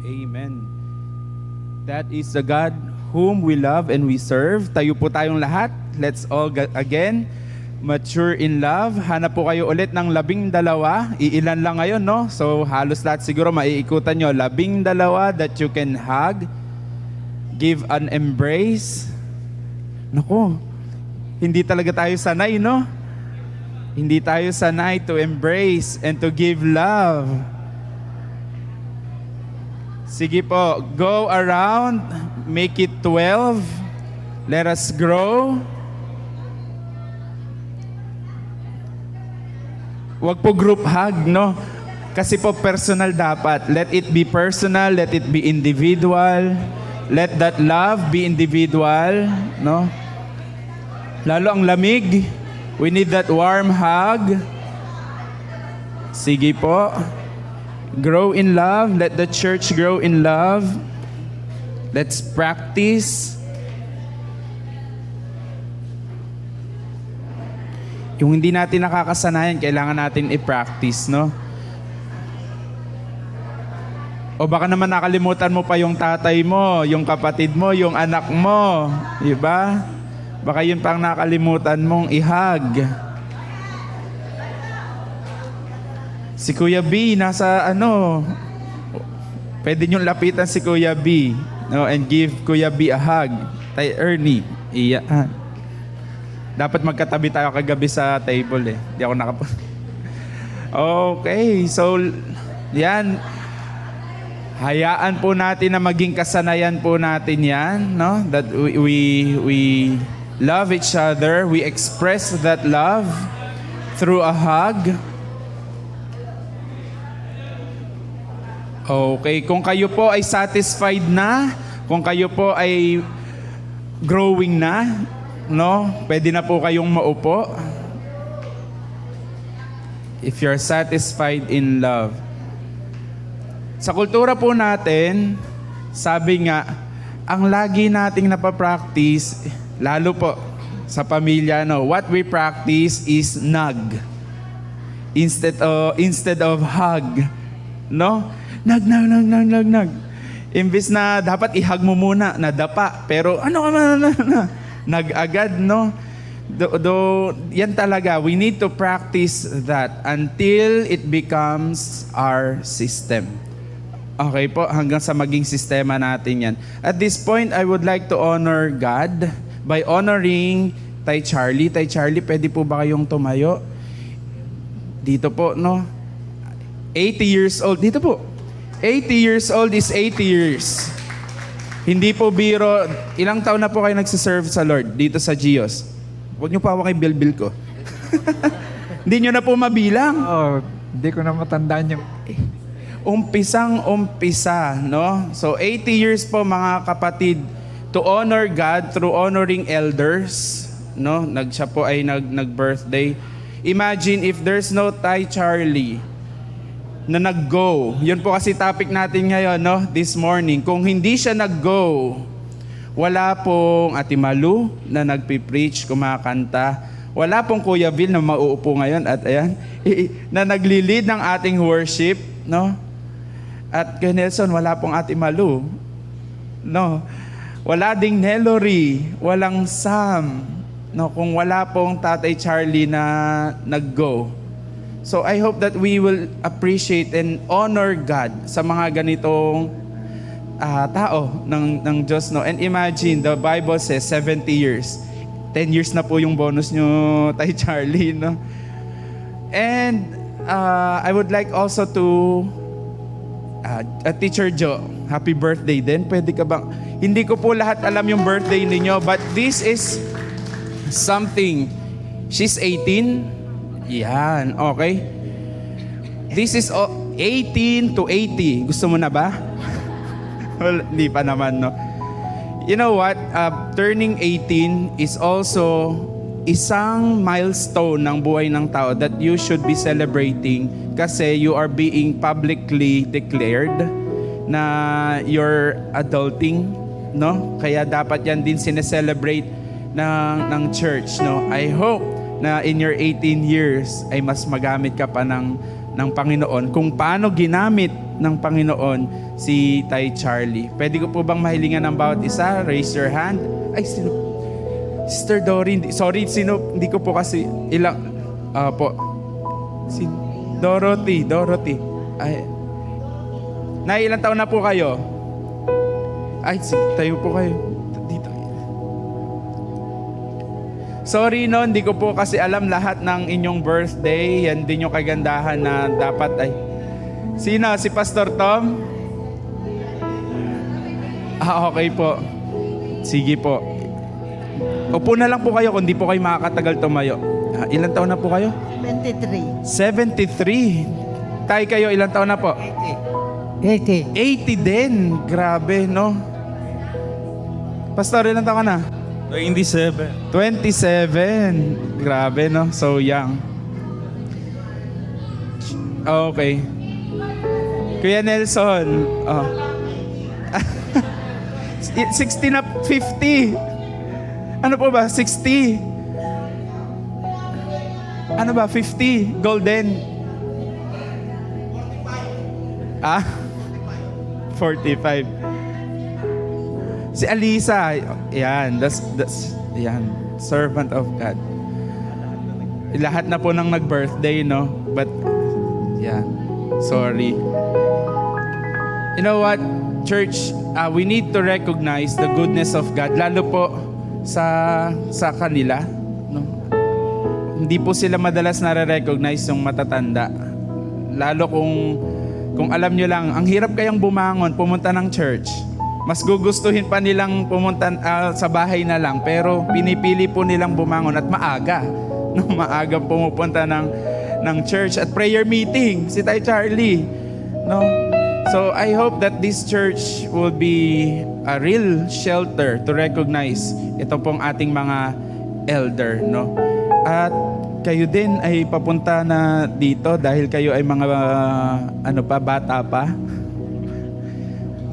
Amen. That is the God whom we love and we serve. Tayo po tayong lahat. Let's all again mature in love. Hanap po kayo ulit ng 12. Iilan lang ngayon, no? So halos lahat siguro maiikutan nyo. 12 that you can hug. Give an embrace. Naku, hindi talaga tayo sanay, no? Hindi tayo sanay to embrace and to give love. Sige po, go around, make it 12. Let us grow. Wag po group hug, no? Kasi po personal dapat. Let it be personal, let it be individual. Let that love be individual, no? Lalo ang lamig, we need that warm hug. Sige po. Grow in love. Let the church grow in love. Let's practice. Yung hindi natin nakakasanayan, kailangan natin i-practice, no? O baka naman nakalimutan mo pa yung tatay mo, yung kapatid mo, yung anak mo. Diba? Baka yun pang nakalimutan mong i-hug. Si Kuya B, nasa pwede niyong lapitan si Kuya B, no, and give Kuya B a hug. Tay Ernie, iyan. Dapat magkatabi tayo kagabi sa table eh. Di ako Okay, so yan. Hayaan po natin na maging kasanayan po natin yan, no? That we love each other, we express that love through a hug. Okay, kung kayo po ay satisfied na, kung kayo po ay growing na, no? Pwede na po kayong maupo. If you're satisfied in love. Sa kultura po natin, sabi nga, ang lagi nating napapractice, lalo po sa pamilya, no? What we practice is nag. Instead of hug, no? Nag. Imbis na dapat i-hug mo muna, nadapa. Pero nag agad, no? Yan talaga, we need to practice that until it becomes our system. Okay po, hanggang sa maging sistema natin yan. At this point, I would like to honor God by honoring Tay Charlie. Tay Charlie, pwede po ba kayong tumayo? Dito po, no? 80 years old. Dito po. 80 years old is 80 years. Hindi po biro. Ilang taon na po kayo nagsiserve sa Lord dito sa Gios? Huwag niyo pa hawak yung bilbil ko. Hindi niyo na po mabilang. Hindi ko na matandaan yung... Umpisang-umpisa, no? So 80 years po mga kapatid to honor God through honoring elders, no? Siya po ay nag-birthday. Imagine if there's no Tay Charlie na nag-go. Yun po kasi topic natin ngayon, no? This morning. Kung hindi siya nag-go, wala pong Ate Malu na nagpipreach, kumakanta. Wala pong Kuya Bill na mauupo ngayon at ayan, na nagli-lead ng ating worship, no? At kay Nelson, wala pong Ate Malu. No? Wala ding Nelory, walang Sam. No, kung wala pong Tatay Charlie na nag-go. So I hope that we will appreciate and honor God sa mga ganitong tao ng Diyos, no? And imagine, the Bible says 70 years. 10 years na po yung bonus nyo, Tay Charlie, no? And I would like also to Teacher Jo, happy birthday din. Pwede ka bang, hindi ko po lahat alam yung birthday ninyo, but this is something. She's 18. Yan, okay. This is 18 to 80. Gusto mo na ba? Well, hindi pa naman, no? You know what? Turning 18 is also isang milestone ng buhay ng tao that you should be celebrating kasi you are being publicly declared na you're adulting, no? Kaya dapat yan din sineselebrate ng church, no? I hope na in your 18 years ay mas magamit ka pa ng ng Panginoon, kung paano ginamit ng Panginoon si Tay Charlie. Pwede ko po bang mahilingan ng bawat isa? Raise your hand. Ay, sino? Sister Dory, sorry, sino? Hindi ko po kasi ilang... po. Si Dorothy. Ay. Ilang taon na po kayo? Ay, sige, tayo po kayo. Dito. Sorry no, hindi ko po kasi alam lahat ng inyong birthday. Yan din yung kagandahan na dapat ay... Sino? Si Pastor Tom? Okay po. Sige po. Upo na lang po kayo kung di po kayo makakatagal tumayo. Ilang taon na po kayo? 23. 73. Tay kayo, ilang taon na po? 80. 80 din. Grabe, no? Pastor, ilang taon ka na? 27. 27. Grabe, no? So young. Okay. Kuya Nelson. 60 na 50. Ano po ba? 60. Ano ba? 50. Golden. 45. Si Alisa, yan, yan, servant of God. Lahat na po nang nag-birthday, no? But, yan, sorry. You know what, church, we need to recognize the goodness of God, lalo po sa kanila, no? Hindi po sila madalas nare-recognize yung matatanda. Lalo kung alam nyo lang, ang hirap kayang bumangon, pumunta ng church. Mas gugustuhin pa nilang pumunta sa bahay na lang, pero pinipili po nilang bumangon at maaga. No, maaga pumupunta ng church at prayer meeting, si Tay Charlie. No? So I hope that this church will be a real shelter to recognize ito pong ating mga elder. No? At kayo din ay papunta na dito dahil kayo ay mga bata pa.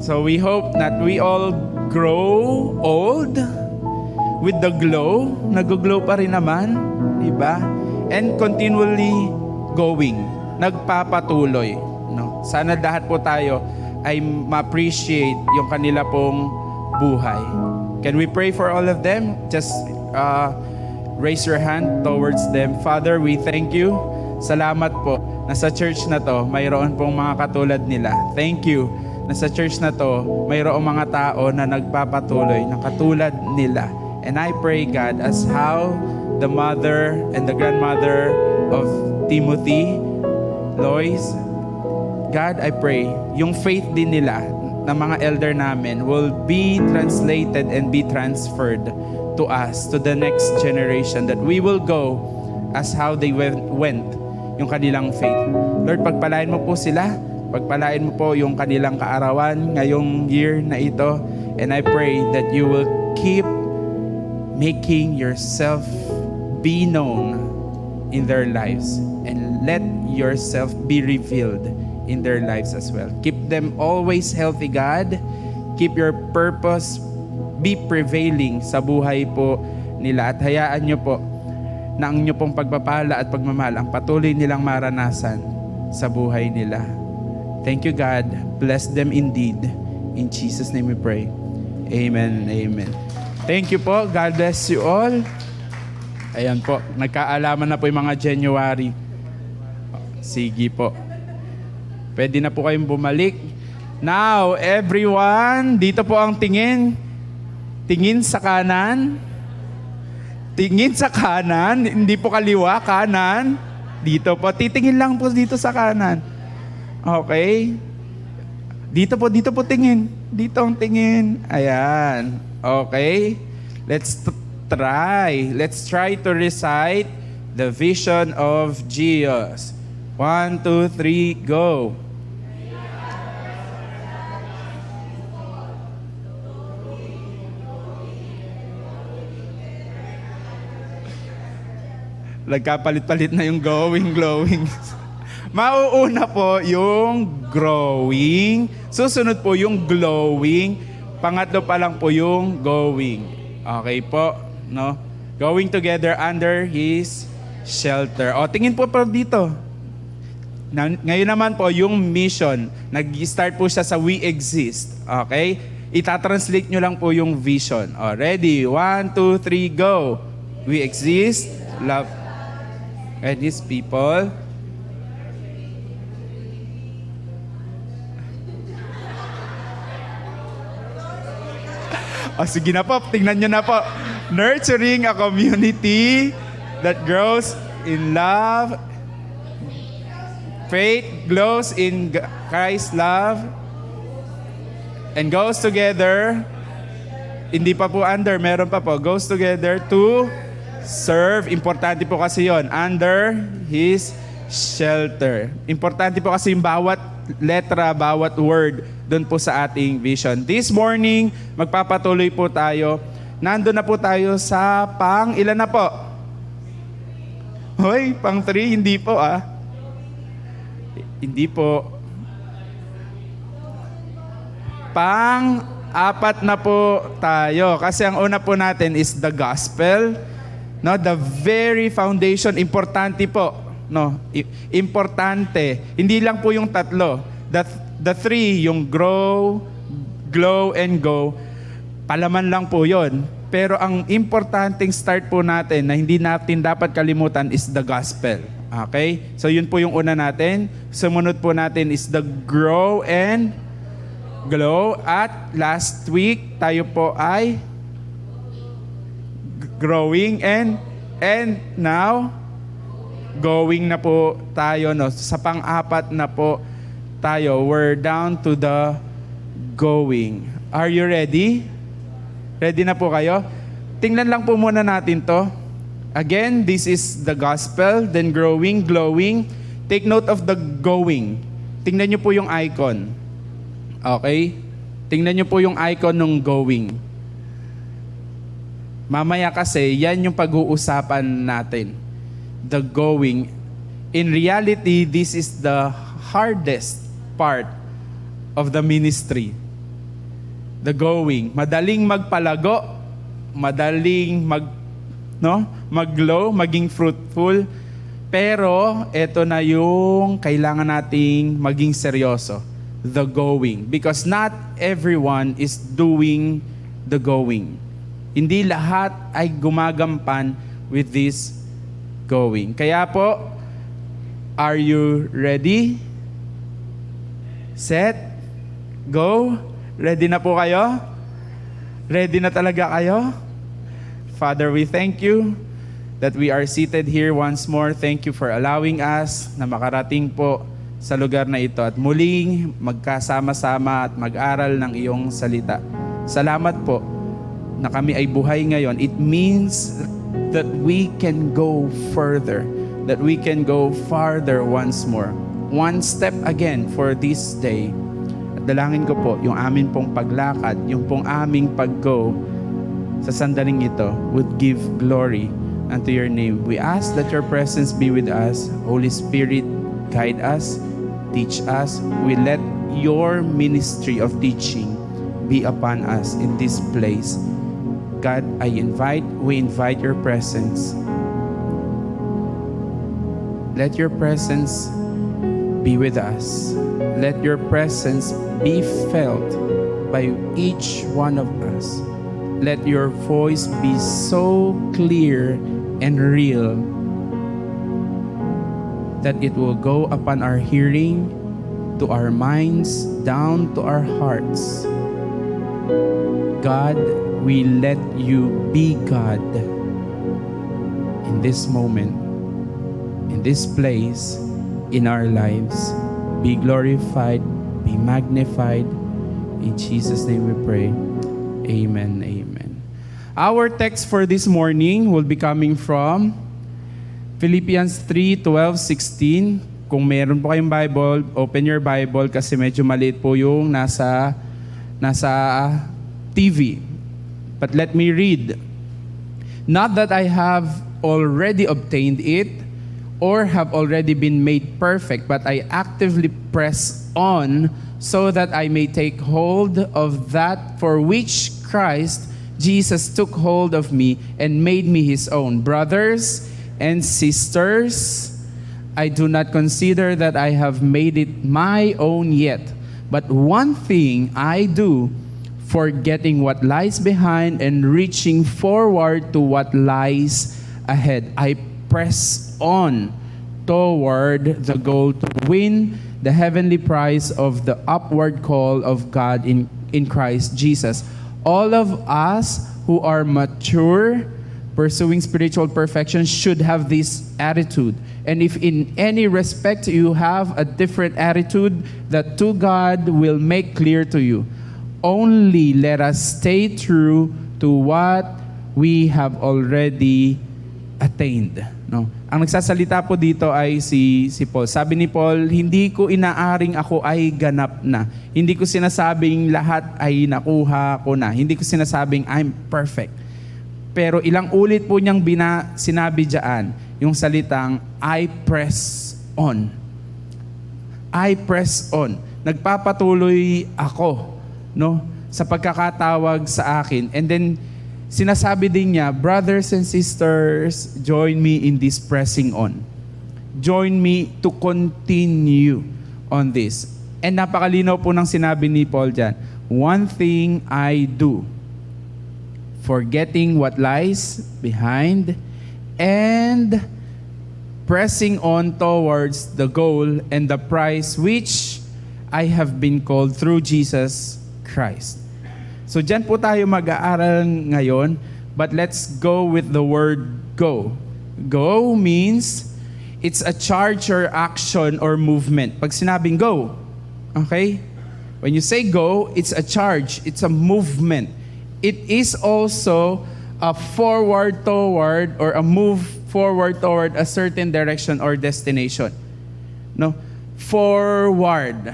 So we hope that we all grow old with the glow. Nag-glow pa rin naman, di ba? And continually going, nagpapatuloy. No? Sana lahat po tayo ay ma-appreciate yung kanila pong buhay. Can we pray for all of them? Just raise your hand towards them. Father, we thank you. Salamat po na sa church na to, mayroon pong mga katulad nila. Thank you na sa church na to, mayroong mga tao na nagpapatuloy na katulad nila. And I pray, God, as how the mother and the grandmother of Timothy, Lois, God, I pray, yung faith din nila ng mga elder namin will be translated and be transferred to us, to the next generation, that we will go as how they went yung kanilang faith. Lord, pagpalain mo po sila. Pagpalain mo po yung kanilang kaarawan ngayong year na ito. And I pray that you will keep making yourself be known in their lives. And let yourself be revealed in their lives as well. Keep them always healthy, God. Keep your purpose be prevailing sa buhay po nila. At hayaan nyo po na ang inyo pong pagpapala at pagmamahal ang patuloy nilang maranasan sa buhay nila. Thank you, God. Bless them indeed. In Jesus' name we pray. Amen. Amen. Thank you po. God bless you all. Ayan po. Nagkaalaman na po yung mga January. Sige po. Pwede na po kayong bumalik. Now, everyone, dito po ang tingin. Tingin sa kanan. Tingin sa kanan. Hindi po kaliwa, kanan. Dito po. Titingin lang po dito sa kanan. Okay? Dito po tingin. Dito ang tingin. Ayan. Okay? Let's try. Let's try to recite the vision of Jesus. 1, 2, 3, go. Nagkapalit-palit na yung going, glowing. Mauuna po yung growing. Susunod po yung glowing. Pangatlo pa lang po yung going. Okay po, no? Going together under His shelter. O, tingin po dito. Ngayon naman po, yung mission, nag-start po siya sa we exist. Okay? Itatranslate nyo lang po yung vision. Ready? 1, 2, 3, go! We exist, love, and His people. Sige na po, tingnan nyo na po. Nurturing a community that grows in love, faith glows in Christ's love, and goes together, hindi pa po under, meron pa po, goes together to serve. Importante po kasi yon, under His shelter. Importante po kasi yung bawat letra, bawat word doon po sa ating vision. This morning, magpapatuloy po tayo. Nandun na po tayo sa ilan na po? Hoy, 3, hindi po Hindi po. 4 na po tayo. Kasi ang una po natin is the gospel. No, the very foundation, importante po. No, importante. Hindi lang po yung 3. The 3, yung grow, glow, and go, palaman lang po yon. Pero ang importanteng start po natin na hindi natin dapat kalimutan is the gospel. Okay? So yun po yung una natin. Sumunod po natin is the grow and glow. At last week, tayo po ay growing and now going na po tayo. No? Sa 4 na po tayo. We're down to the going. Are you ready? Ready na po kayo? Tingnan lang po muna natin to. Again, this is the gospel, then growing, glowing. Take note of the going. Tingnan nyo po yung icon. Okay? Tingnan nyo po yung icon ng going. Mamaya kasi, yan yung pag-uusapan natin. The going. In reality, this is the hardest part of the ministry. The going. Madaling magpalago, madaling mag-glow, maging fruitful. Pero ito na yung kailangan nating maging seryoso. The going. Because not everyone is doing the going. Hindi lahat ay gumagampan with this going. Kaya po, are you ready? Set? Go? Ready na po kayo? Ready na talaga kayo? Father, we thank you that we are seated here once more. Thank you for allowing us na makarating po sa lugar na ito at muling magkasama-sama at mag-aral ng iyong salita. Salamat po na kami ay buhay ngayon. It means that we can go further, that we can go farther once more. One step again for this day. At dalangin ko po yung amin pong paglakad, yung pong aming pag-go sa sandaling ito would give glory unto your name. We ask that your presence be with us. Holy Spirit, guide us, teach us. We let your ministry of teaching be upon us in this place. God, we invite your presence. Let your presence be with us. Let your presence be felt by each one of us. Let your voice be so clear and real that it will go upon our hearing, to our minds, down to our hearts. God, we let you be God in this moment, in this place, in our lives. Be glorified, be magnified. In Jesus' name we pray. Amen, amen. Our text for this morning will be coming from Philippians 3:12-16. Kung meron po kayong Bible, open your Bible kasi medyo maliit po yung nasa TV. But let me read. Not that I have already obtained it or have already been made perfect, but I actively press on so that I may take hold of that for which Christ Jesus took hold of me and made me his own. Brothers and sisters, I do not consider that I have made it my own yet. But one thing I do, forgetting what lies behind and reaching forward to what lies ahead. I press on toward the goal to win the heavenly prize of the upward call of God in Christ Jesus. All of us who are mature, pursuing spiritual perfection, should have this attitude. And if in any respect you have a different attitude, that too God will make clear to you. Only let us stay true to what we have already attained. No? Ang nagsasalita po dito ay si Paul. Sabi ni Paul, hindi ko inaaring ako ay ganap na. Hindi ko sinasabing lahat ay nakuha ko na. Hindi ko sinasabing I'm perfect. Pero ilang ulit po niyang sinabi dyan, yung salitang, I press on. I press on. Nagpapatuloy ako, no, sa pagkakatawag sa akin. And then, sinasabi din niya, brothers and sisters, join me in this pressing on. Join me to continue on this. And napakalinaw po ng sinabi ni Paul dyan, one thing I do, forgetting what lies behind and pressing on towards the goal and the prize which I have been called through Jesus Christ. So dyan po tayo mag-aaral ngayon, but let's go with the word go. Go means it's a charge or action or movement. Pag sinabing go, okay? When you say go, it's a charge, it's a movement. It is also a forward toward or a move forward toward a certain direction or destination. No? Forward.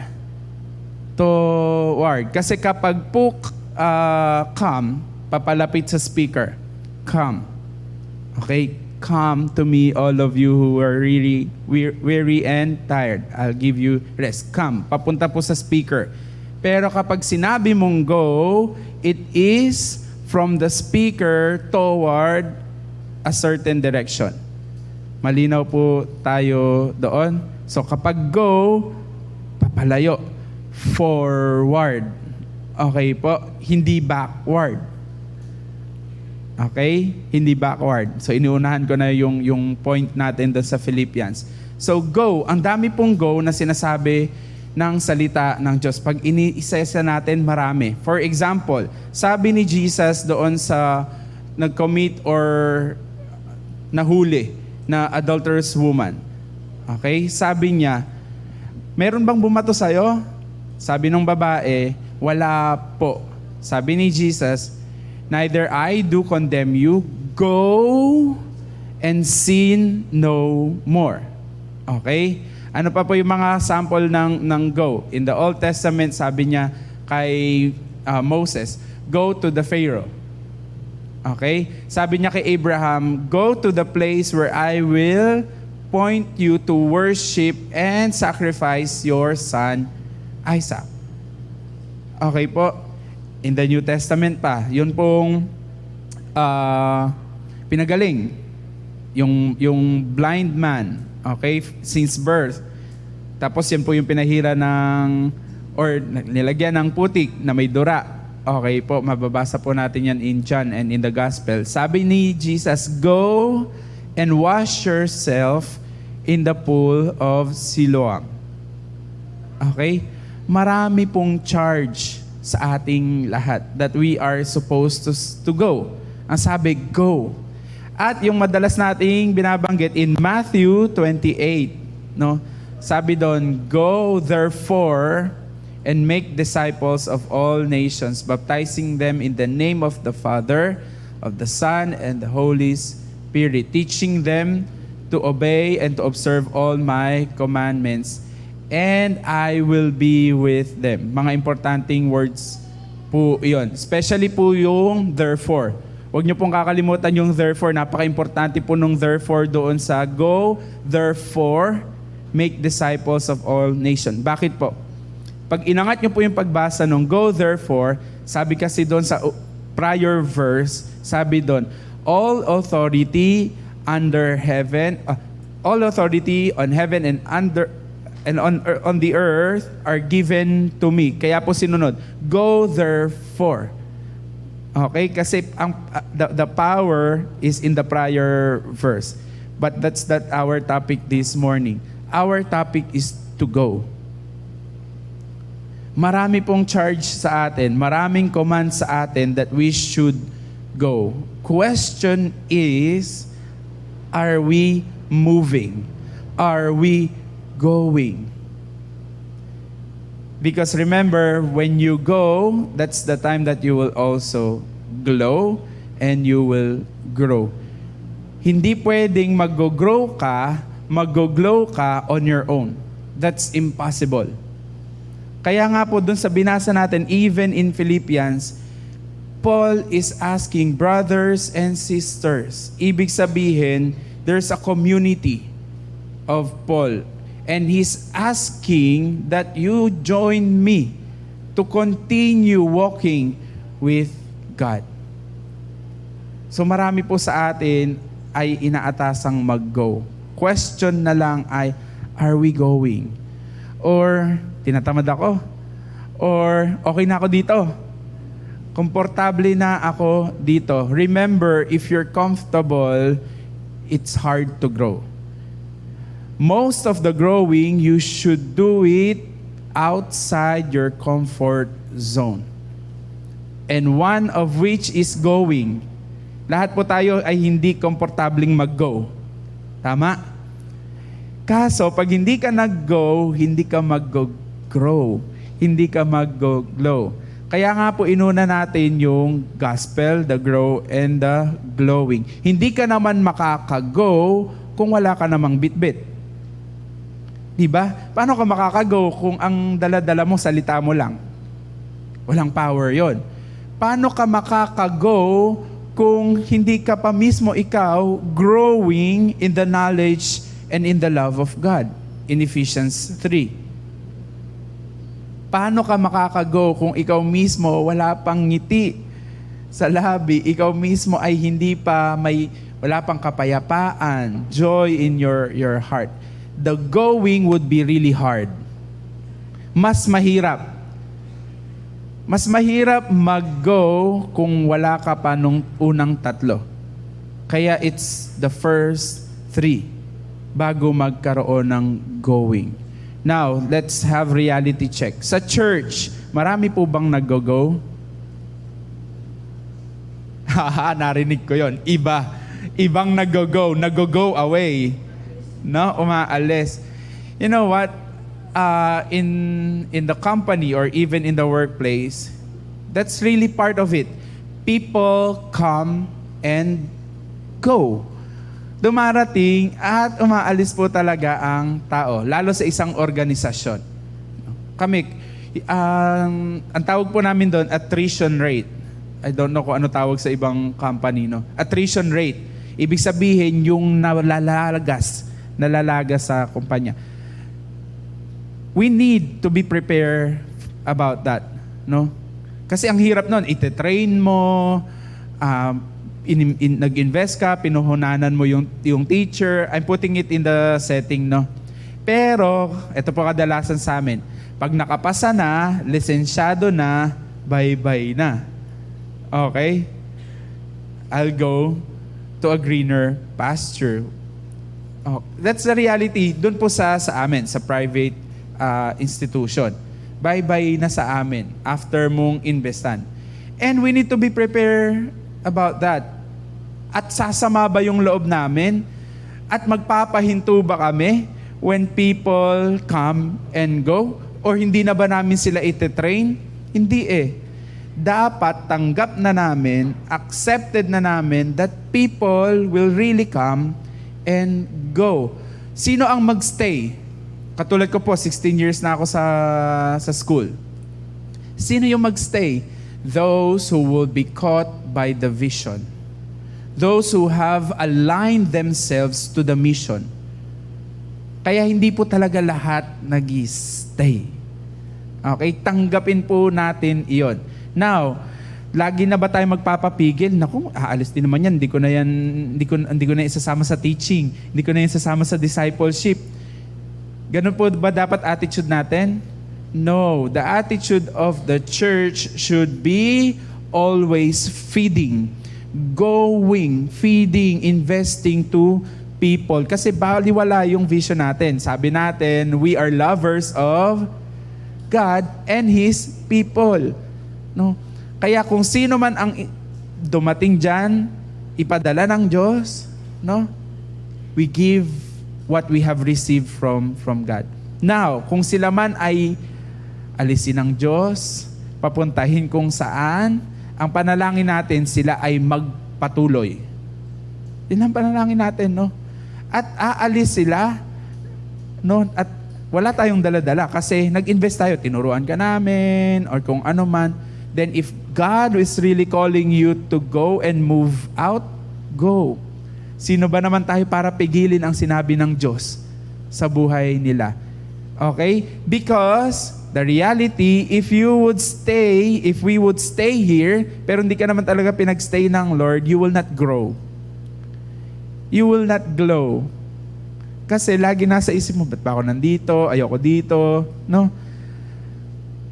Toward. Kasi kapag po come, papalapit sa speaker. Come. Okay? Come to me, all of you who are really weary and tired. I'll give you rest. Come. Papunta po sa speaker. Pero kapag sinabi mong go, it is from the speaker toward a certain direction. Malinaw po tayo doon. So kapag go, papalayo. Forward. Okay po? Hindi backward. Okay? Hindi backward. So iniunahan ko na yung point natin doon sa Philippians. So go. Ang dami pong go na sinasabi ng salita ng Diyos. Pag iniisa-isa natin, marami. For example, sabi ni Jesus doon sa nag-commit or nahuli na adulterous woman. Okay? Sabi niya, meron bang bumato sa'yo? Sabi ng babae, wala po. Sabi ni Jesus, neither I do condemn you. Go and sin no more. Okay? Ano pa po yung mga sample ng go? In the Old Testament, sabi niya kay Moses, go to the Pharaoh. Okay? Sabi niya kay Abraham, go to the place where I will point you to worship and sacrifice your son Isaac. Okay po? In the New Testament pa, yun pong pinagaling. Yung blind man, okay, since birth. Tapos yan po yung pinahira or nilagyan ng putik na may dura. Okay po, mababasa po natin yan in John and in the Gospel. Sabi ni Jesus, go and wash yourself in the pool of Siloam. Okay? Marami pong charge sa ating lahat that we are supposed to go. Ang sabi, go. At yung madalas nating binabanggit in Matthew 28, no? Sabi doon, go therefore and make disciples of all nations, baptizing them in the name of the Father, of the Son, and the Holy Spirit, teaching them to obey and to observe all my commandments, and I will be with them. Mga importanteng words po yun. Especially po yung therefore. Huwag niyo pong kakalimutan yung therefore. Napaka-importante po nung therefore doon sa go, therefore, make disciples of all nations. Bakit po? Pag inangat niyo po yung pagbasa nung go, therefore, sabi kasi doon sa prior verse, sabi doon, all authority under heaven, all authority on heaven and on the earth are given to me. Kaya po sinunod, go therefore. Okay, kasi the power is in the prior verse. But that's not our topic this morning. Our topic is to go. Marami pong charge sa atin, maraming command sa atin that we should go. Question is, are we moving? Are we going? Because remember, when you go, that's the time that you will also glow and you will grow. Hindi pwedeng mag-grow ka, mag-glow ka on your own. That's impossible. Kaya nga po dun sa binasa natin, even in Philippians, Paul is asking brothers and sisters. Ibig sabihin, there's a community of Paul. And he's asking that you join me to continue walking with God. So marami po sa atin ay inaatasang mag-go. Question na lang ay, are we going? Or, tinatamad ako? Or, okay na ako dito? Komportable na ako dito? Remember, if you're comfortable, it's hard to grow. Most of the growing, you should do it outside your comfort zone. And one of which is going. Lahat po tayo ay hindi komportabling mag-go. Tama? Kaso, pag hindi ka nag-go, hindi ka mag-grow. Hindi ka mag-glow. Kaya nga po inuna natin yung gospel, the grow, and the glowing. Hindi ka naman makaka-go kung wala ka namang bitbit. Diba? Paano ka makaka-go kung ang dala-dala mo, salita mo lang? Walang power yon. Paano ka makaka-go kung hindi ka pa mismo ikaw growing in the knowledge and in the love of God? In Ephesians 3. Paano ka makaka-go kung ikaw mismo wala pang ngiti sa labi, ikaw mismo ay wala pang kapayapaan, joy in your heart? The going would be really hard. Mas mahirap. Mas mahirap mag-go kung wala ka pa nung unang tatlo. Kaya it's the first 3 bago magkaroon ng going. Now, let's have reality check. Sa church, marami po bang nag-go? Haha, narinig ko yon. Ibang nag-go away. No, umaalis. You know what? In the company or even in the workplace, that's really part of it. People come and go. Dumarating at umaalis po talaga ang tao, lalo sa isang organisasyon. Kami, ang tawag po namin doon, attrition rate. I don't know kung ano tawag sa ibang company, no? Attrition rate. Ibig sabihin, yung nalalagas sa kumpanya. We need to be prepared about that, no? Kasi ang hirap nun, ite-train mo, nag-invest ka, pinuhunanan mo yung teacher. I'm putting it in the setting, no? Pero, ito po kadalasan sa amin. Pag nakapasa na, lisensyado na, bye-bye na. Okay? I'll go to a greener pasture. Oh, that's the reality. Doon po sa amin, sa private institution. Bye-bye na sa amin after mong investan. And we need to be prepared about that. At sasama ba yung loob namin? At magpapahinto ba kami when people come and go? Or hindi na ba namin sila ite-train? Hindi eh. Dapat tanggap na namin, accepted na namin that people will really come and go. Sino ang magstay? Katulad ko po, 16 years na ako sa school. Sino yung magstay? Those who will be caught by the vision. Those who have aligned themselves to the mission. Kaya hindi po talaga lahat nag-stay. Okay, tanggapin po natin iyon. Now, Lagi na ba tayo magpapapigil? Naku, aalis din naman yan. Hindi ko na isasama sa teaching. Hindi ko na isasama sa discipleship. Ganun po ba dapat attitude natin? No. The attitude of the church should be always feeding, investing to people. Kasi baliwala yung vision natin. Sabi natin, we are lovers of God and His people. No? Kaya kung sino man ang dumating dyan, ipadala ng Diyos, no? We give what we have received from God. Now, kung sila man ay alisin ng Diyos, papuntahin kung saan, ang panalangin natin, sila ay magpatuloy. Yan ang panalangin natin, no? At aalis sila, no? At wala tayong dala-dala kasi nag-invest tayo, tinuruan ka namin, or kung ano man. Then if God is really calling you to go and move out, go. Sino ba naman tayo para pigilin ang sinabi ng Diyos sa buhay nila? Okay? Because the reality, if we would stay here, pero hindi ka naman talaga pinagstay ng Lord, you will not grow. You will not glow. Kasi lagi nasa isip mo, ba't ba ako nandito? Ayoko dito. No?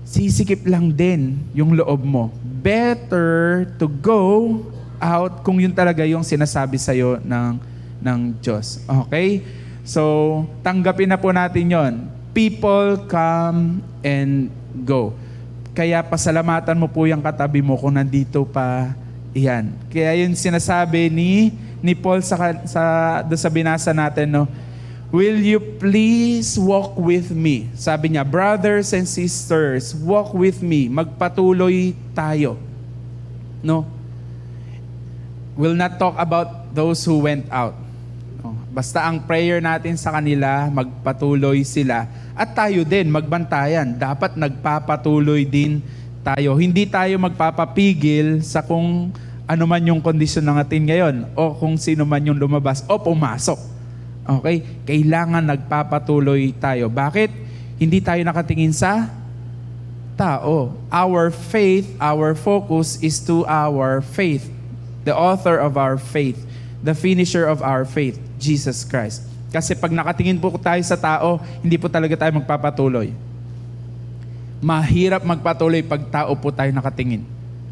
Sisikip lang din yung loob mo. Better to go out kung yun talaga yung sinasabi sa'yo ng Diyos. Okay? So, tanggapin na po natin yon. People come and go. Kaya pasalamatan mo po yung katabi mo kung nandito pa iyan. Kaya yun sinasabi ni Paul doon sa binasa natin, no? Will you please walk with me? Sabi niya, brothers and sisters, walk with me. Magpatuloy tayo. No? We'll not talk about those who went out. No? Basta ang prayer natin sa kanila, magpatuloy sila. At tayo din, magbantayan. Dapat nagpapatuloy din tayo. Hindi tayo magpapapigil sa kung ano man yung kondisyon ng atin ngayon o kung sino man yung lumabas o pumasok. Okay? Kailangan nagpapatuloy tayo. Bakit? Hindi tayo nakatingin sa tao. Our faith, our focus is to our faith. The author of our faith. The finisher of our faith, Jesus Christ. Kasi pag nakatingin po tayo sa tao, hindi po talaga tayo magpapatuloy. Mahirap magpatuloy pag tao po tayo nakatingin.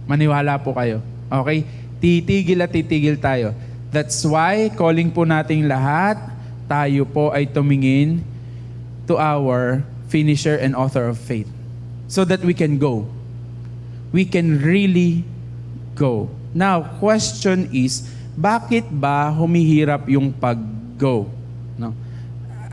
Maniwala po kayo. Okay? Titigil tayo. That's why, calling po nating lahat, tayo po ay tumingin to our finisher and author of faith. So that we can go. We can really go. Now, question is, bakit ba humihirap yung pag-go? No?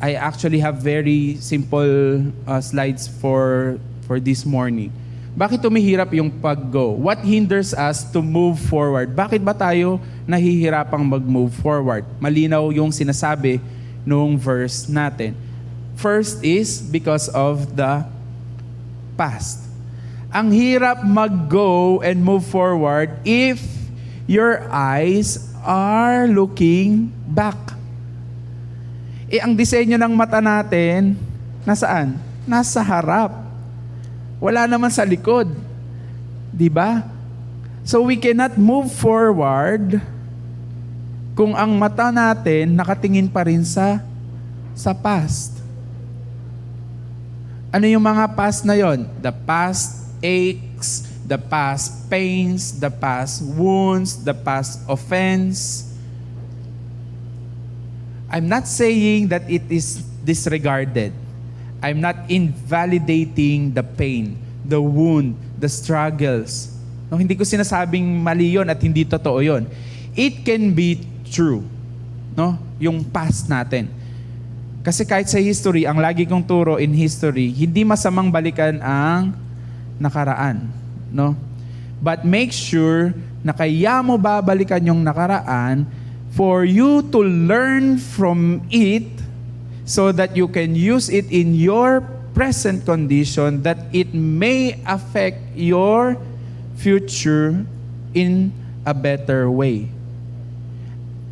I actually have very simple slides for this morning. Bakit humihirap yung pag-go? What hinders us to move forward? Bakit ba tayo nahihirapang mag-move forward? Malinaw yung sinasabi nung verse natin. First is because of the past. Ang hirap mag-go and move forward if your eyes are looking back. Ang disenyo ng mata natin, nasaan? Nasa harap. Wala naman sa likod. Diba? So we cannot move forward kung ang mata natin nakatingin pa rin sa past. Ano yung mga past na yon? The past aches, the past pains, the past wounds, the past offense. I'm not saying that it is disregarded. I'm not invalidating the pain, the wound, the struggles. No, hindi ko sinasabing mali yon at hindi totoo yon. It can be true, no? Yung past natin. Kasi kahit sa history, ang lagi kong turo in history, hindi masamang balikan ang nakaraan, no? But make sure na kaya mo babalikan yung nakaraan for you to learn from it so that you can use it in your present condition that it may affect your future in a better way.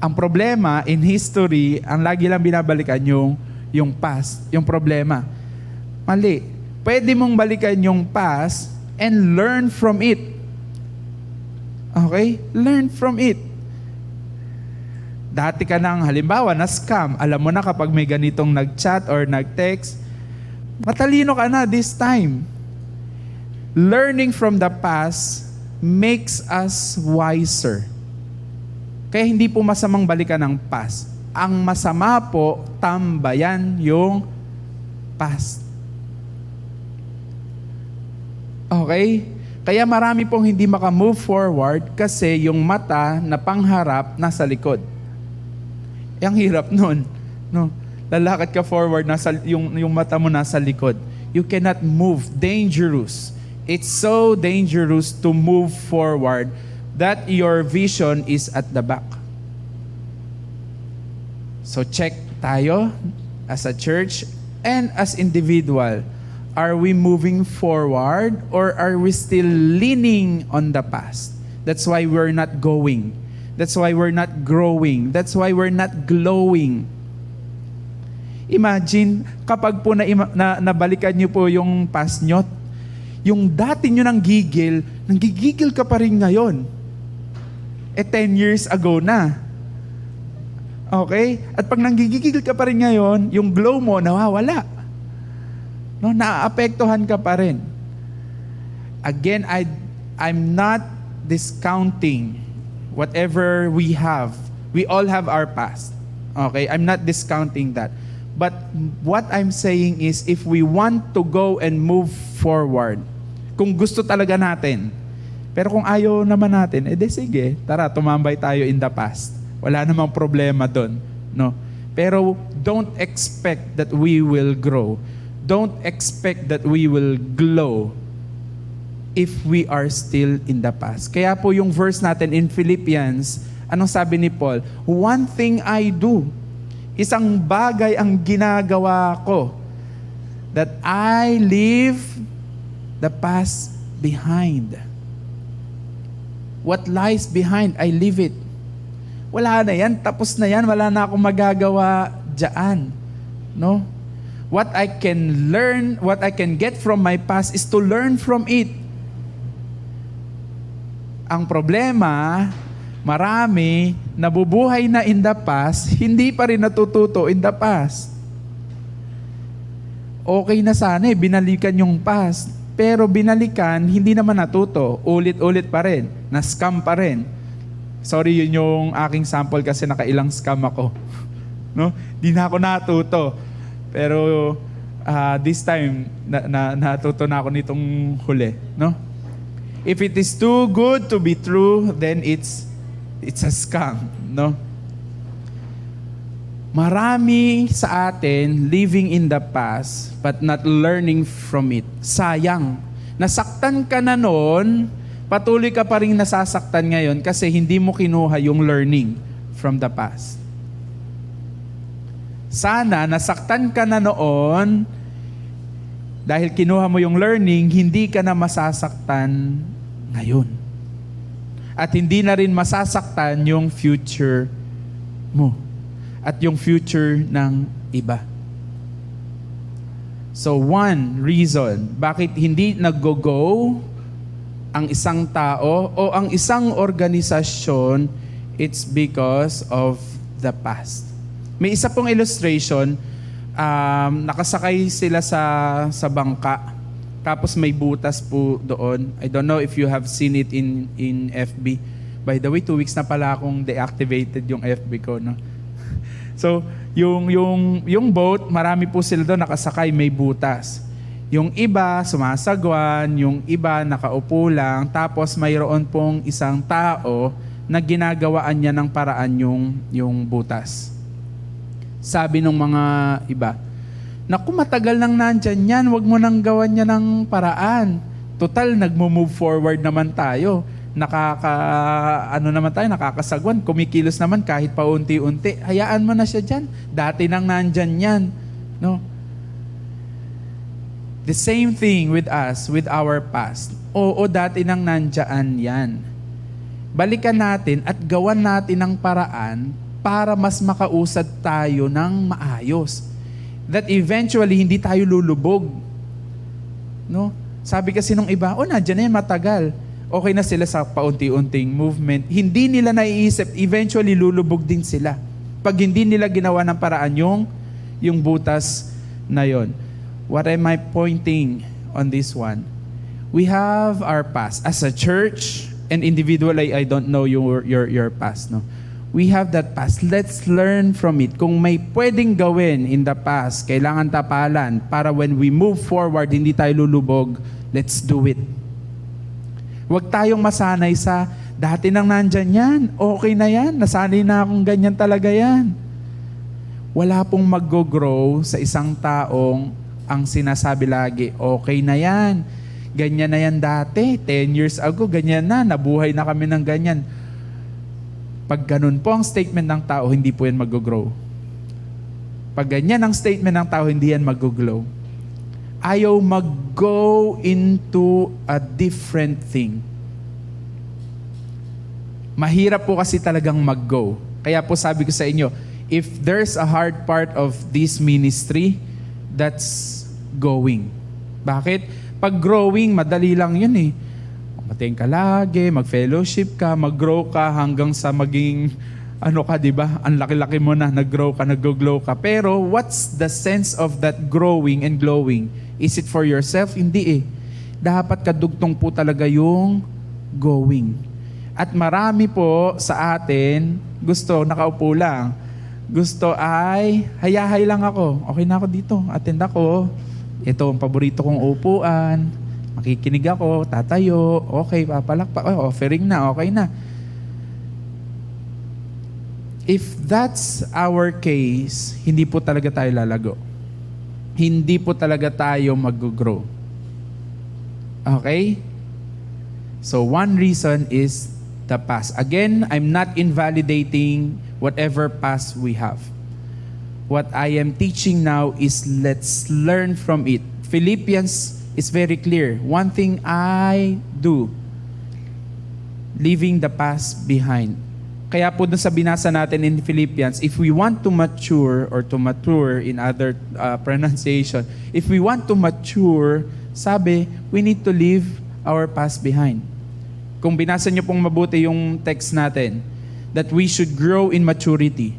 Ang problema in history, ang lagi lang binabalikan yung past, yung problema. Mali. Pwede mong balikan yung past and learn from it. Okay? Learn from it. Dati ka nang halimbawa na scam, alam mo na kapag may ganitong nag-chat or nag-text, matalino ka na this time. Learning from the past makes us wiser. Kaya hindi po masamang balikan ang past. Ang masama po, tambayan yung past. Okay? Kaya marami pong hindi makamove forward kasi yung mata na pangharap nasa likod. Ang hirap nun. No? Lalakad ka forward, yung mata mo nasa likod. You cannot move. Dangerous. It's so dangerous to move forward that your vision is at the back. So check tayo as a church and as individual. Are we moving forward or are we still leaning on the past? That's why we're not going. That's why we're not growing. That's why we're not glowing. Imagine, kapag po nabalikan niyo po yung past nyo, yung dati nyo nanggigigil ka pa rin ngayon. 10 years ago na. Okay? At pag nanggigigil ka pa rin ngayon, yung glow mo nawawala. No, naaapektuhan ka pa rin. Again, I'm not discounting whatever we have. We all have our past. Okay? I'm not discounting that. But what I'm saying is if we want to go and move forward, kung gusto talaga natin, pero kung ayaw naman natin, sige, tara, tumambay tayo in the past. Wala namang problema doon. No? Pero don't expect that we will grow. Don't expect that we will glow if we are still in the past. Kaya po yung verse natin in Philippians, anong sabi ni Paul? One thing I do, isang bagay ang ginagawa ko, that I leave the past behind. What lies behind, I leave it. Wala na yan, tapos na yan, wala na akong magagawa dyan. No? What I can learn, what I can get from my past is to learn from it. Ang problema, marami nabubuhay na in the past, hindi pa rin natututo in the past. Okay na sana binalikan yung past, pero binalikan, hindi naman natuto. Ulit-ulit pa rin, na-scam pa rin. Sorry, yun yung aking sample kasi nakailang scam ako. No? Di na ako natuto. Pero this time, natuto na ako nitong huli. No? If it is too good to be true, then it's a scam. No? Marami sa atin living in the past but not learning from it. Sayang. Nasaktan ka na noon, patuloy ka pa rin nasasaktan ngayon kasi hindi mo kinuha yung learning from the past. Sana nasaktan ka na noon, dahil kinuha mo yung learning, hindi ka na masasaktan ngayon. At hindi na rin masasaktan yung future mo. At yung future ng iba. So one reason, bakit hindi nag-go ang isang tao o ang isang organisasyon, it's because of the past. May isa pong illustration, nakasakay sila sa bangka, tapos may butas po doon. I don't know if you have seen it in FB. By the way, 2 weeks na pala akong deactivated yung FB ko, no? So, yung boat, marami po sila doon nakasakay, may butas. Yung iba, sumasagwan, yung iba, nakaupo lang, tapos mayroon pong isang tao na ginagawaan niya ng paraan yung butas. Sabi ng mga iba, naku, matagal nang nandyan yan, wag mo nang gawan niya ng paraan. Total, nagmo-move forward naman tayo. Nakakasagwan, kumikilos naman kahit paunti-unti. Hayaan mo na siya dyan. Dati nang nandyan yan. No? The same thing with us, with our past. Oo, dati nang nandyan yan. Balikan natin at gawan natin ng paraan para mas makausad tayo ng maayos. That eventually, hindi tayo lulubog. No? Sabi kasi nung iba, nandyan na yan, matagal. okay na sila sa paunti-unting movement. Hindi nila naiisip, eventually lulubog din sila. Pag hindi nila ginawa ng paraan yung butas na yon. What am I pointing on this one? We have our past. As a church and individually, I don't know your past, no? We have that past. Let's learn from it. Kung may pwedeng gawin in the past, kailangan tapalan para when we move forward, hindi tayo lulubog. Let's do it. Huwag tayong masanay sa dati nang nandyan yan. Okay na yan. Nasanay na akong ganyan talaga yan. Wala pong mag-grow sa isang taong ang sinasabi lagi, okay na yan. Ganyan na yan dati. 10 years ago, ganyan na. Nabuhay na kami ng ganyan. Pag ganun po ang statement ng tao, hindi po yan mag-grow. Pag ganyan ang statement ng tao, hindi yan mag-grow. Ayaw mag-go into a different thing. Mahirap po kasi talagang mag-go. Kaya po sabi ko sa inyo, if there's a hard part of this ministry, that's going. Bakit? Pag growing, madali lang yun eh. Mating ka lagi, mag-fellowship ka, mag-grow ka hanggang sa maging, di ba? Ang laki-laki mo na, nag-grow ka, nag-glow ka. Pero what's the sense of that growing and glowing? Is it for yourself? Hindi eh. Dapat kadugtong po talaga yung going. At marami po sa atin, gusto, nakaupo lang. Gusto ay, hayahay lang ako. Okay na ako dito, attend ako. Ito ang paborito kong upuan. Makikinig ako, tatayo, okay, papalakpak, offering na, okay na. If that's our case, hindi po talaga tayo lalago. Hindi po talaga tayo mag-grow. Okay? So one reason is the past. Again, I'm not invalidating whatever past we have. What I am teaching now is let's learn from it. Philippians is very clear. One thing I do, leaving the past behind. Kaya po dun sa binasa natin in Philippians, if we want to mature or to mature in other pronunciation, if we want to mature, sabi, we need to leave our past behind. Kung binasa niyo pong mabuti yung text natin, that we should grow in maturity.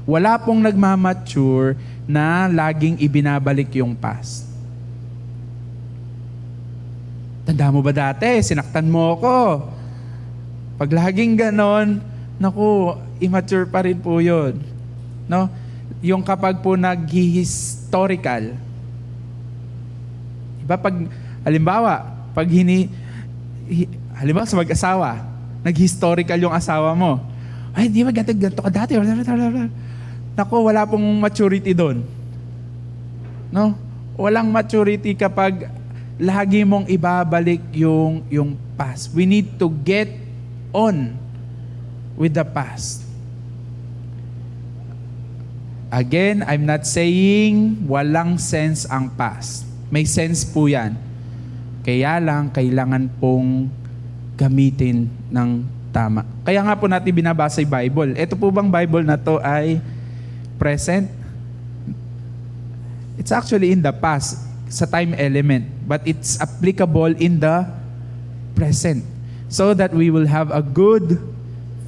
Wala pong nagmamature na laging ibinabalik yung past. Tanda mo ba dati, sinaktan mo ako. Pag laging ganon, naku, immature pa rin po yun. No? Yung kapag po nag-historical. Diba pag, halimbawa sa mag-asawa, nag-historical yung asawa mo. Ay, di ba ganto ka dati? Naku, wala pong maturity doon. No? Walang maturity kapag lagi mong ibabalik yung past. We need to get on with the past. Again, I'm not saying walang sense ang past. May sense po yan. Kaya lang, kailangan pong gamitin ng tama. Kaya nga po natin binabasa yung Bible. Ito po bang Bible na to ay present? It's actually in the past, sa time element, but it's applicable in the present so that we will have a good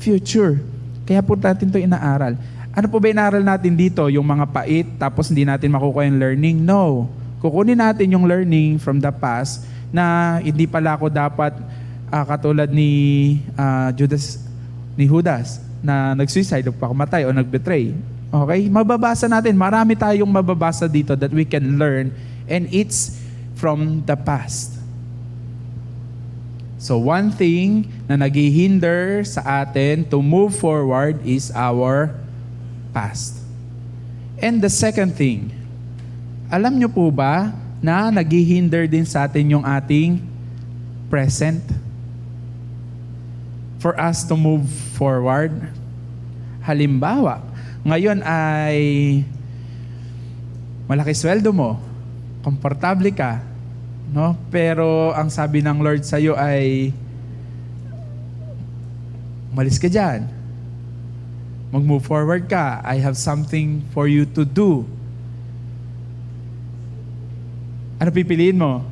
future. Kaya po natin ito inaaral. Ano po ba inaaral natin dito? Yung mga pait, tapos hindi natin makukuha yung learning? No. Kukunin natin yung learning from the past na hindi pala ako dapat katulad ni Judas na nag-suicide o pakamatay o nag-betray. Okay? Mababasa natin. Marami tayong mababasa dito that we can learn, and it's from the past. So one thing na naghihinder sa atin to move forward is our past. And the second thing, alam nyo po ba na naghihinder din sa atin yung ating present? For us to move forward. Halimbawa, ngayon ay malaki sweldo mo, komportable ka, no? Pero ang sabi ng Lord sa iyo ay umalis ka diyan. Mag-move forward ka. I have something for you to do. Ano pipiliin mo?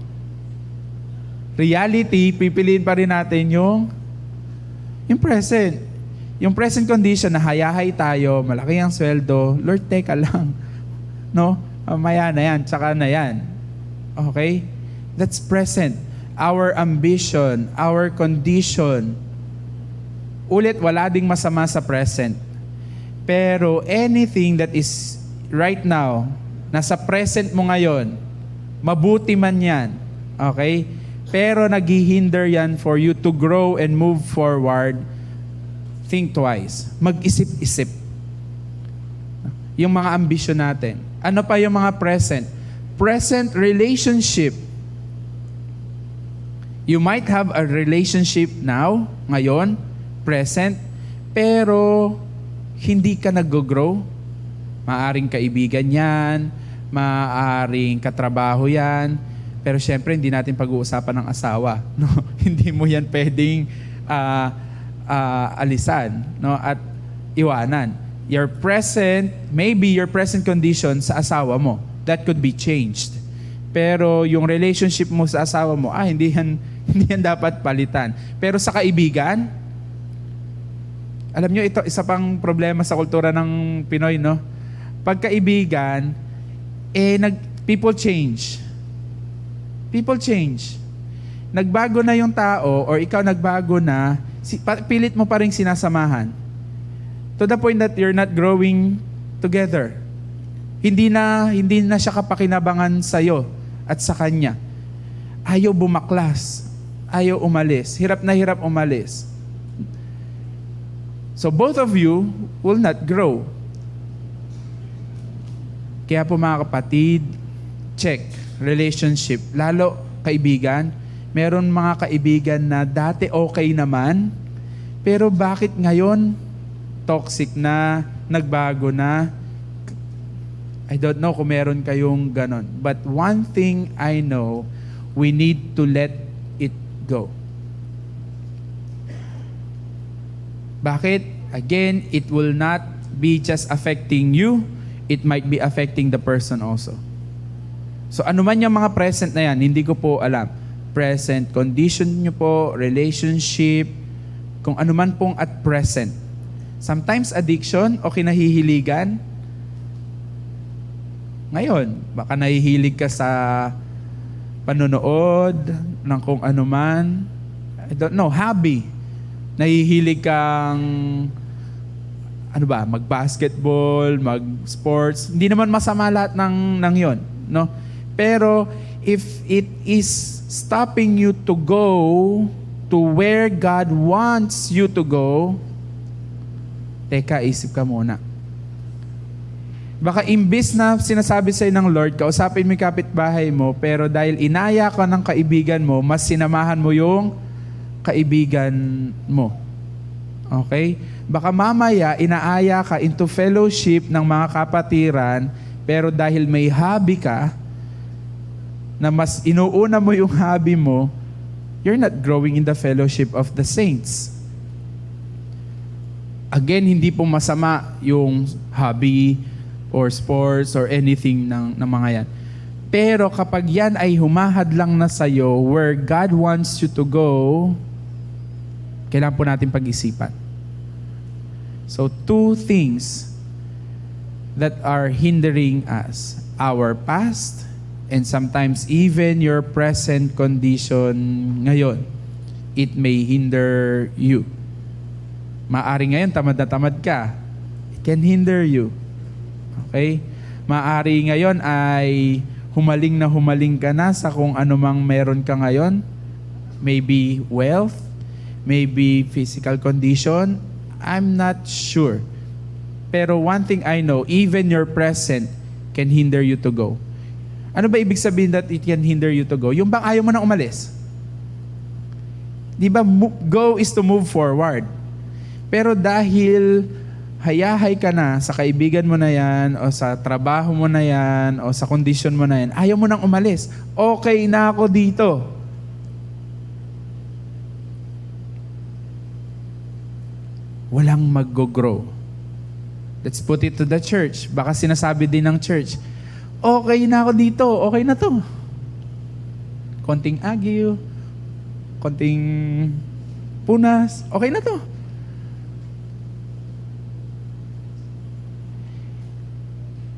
reality, pipiliin pa rin natin yung present. Yung present condition na hayahay tayo, malaki ang sweldo, Lord, teka lang. No? Maya na yan, tsaka na yan. Okay? That's present. Our ambition, our condition. Ulit, wala ding masama sa present. Pero anything that is right now, nasa present mo ngayon, mabuti man yan. Okay? Pero naghihinder yan for you to grow and move forward. Think twice. Mag-isip-isip. Yung mga ambisyon natin. Ano pa yung mga present? Present relationship. You might have a relationship now, ngayon, present, pero hindi ka nag-grow. Maaring kaibigan yan, maaring katrabaho yan, pero syempre hindi natin pag-uusapan ng asawa. No? Hindi mo yan pwedeng alisan, no? At iwanan. Your present, maybe your present condition sa asawa mo, that could be changed. Pero yung relationship mo sa asawa mo, hindi yan dapat palitan. Pero sa kaibigan, alam nyo, ito isa pang problema sa kultura ng Pinoy, no? Pagkaibigan, people change. People change. Nagbago na yung tao or ikaw nagbago na, pilit mo pa rin sinasamahan. To the point that you're not growing together. Hindi na siya kapakinabangan sa'yo at sa kanya. Ayaw bumaklas. Ayaw umalis. Hirap na hirap umalis. So both of you will not grow. Kaya po mga kapatid, check relationship. Lalo kaibigan, meron mga kaibigan na dati okay naman, pero bakit ngayon toxic na, nagbago na? I don't know kung meron kayong ganon. But one thing I know, we need to let it go. Bakit? Again, it will not be just affecting you, it might be affecting the person also. So ano man yung mga present na yan, hindi ko po alam. Present condition nyo po, relationship, kung ano man pong at present. Sometimes addiction o kinahihiligan. Ngayon, baka nahihilig ka sa panonood ng kung ano man. I don't know, hobby. Nahihilig kang mag-basketball, mag-sports. Hindi naman masama lahat ng yon, no? Pero if it is stopping you to go to where God wants you to go, teka, isip ka muna. Baka imbis na sinasabi sa'yo ng Lord, kausapin mo yung kapitbahay mo, pero dahil inaya ka ng kaibigan mo, mas sinamahan mo yung kaibigan mo. Okay? Baka mamaya, inaaya ka into fellowship ng mga kapatiran, pero dahil may hobby ka, na mas inuuna mo yung hobby mo, you're not growing in the fellowship of the saints. Again, hindi po masama yung hobby or sports or anything ng mga yan. Pero kapag yan ay humahad lang na sa'yo where God wants you to go, kailangan po natin pag-isipan. So, two things that are hindering us. Our past and sometimes even your present condition ngayon. It may hinder you. Maari ngayon, tamad na tamad ka. It can hinder you. Okay? Maari ngayon ay humaling ka na sa kung anumang meron ka ngayon. Maybe wealth, maybe physical condition. I'm not sure. Pero one thing I know, even your present can hinder you to go. Ano ba ibig sabihin that it can hinder you to go? Yung bang ayaw mo nang umalis? Di ba, go is to move forward. Pero dahil hayahay ka na sa kaibigan mo na yan, o sa trabaho mo na yan, o sa kondisyon mo na yan, ayaw mo nang umalis. Okay na ako dito. Walang mag-grow. Let's put it to the church. Baka sinasabi din ng church, okay na ako dito, okay na to. Konting agyo, konting punas, okay na to.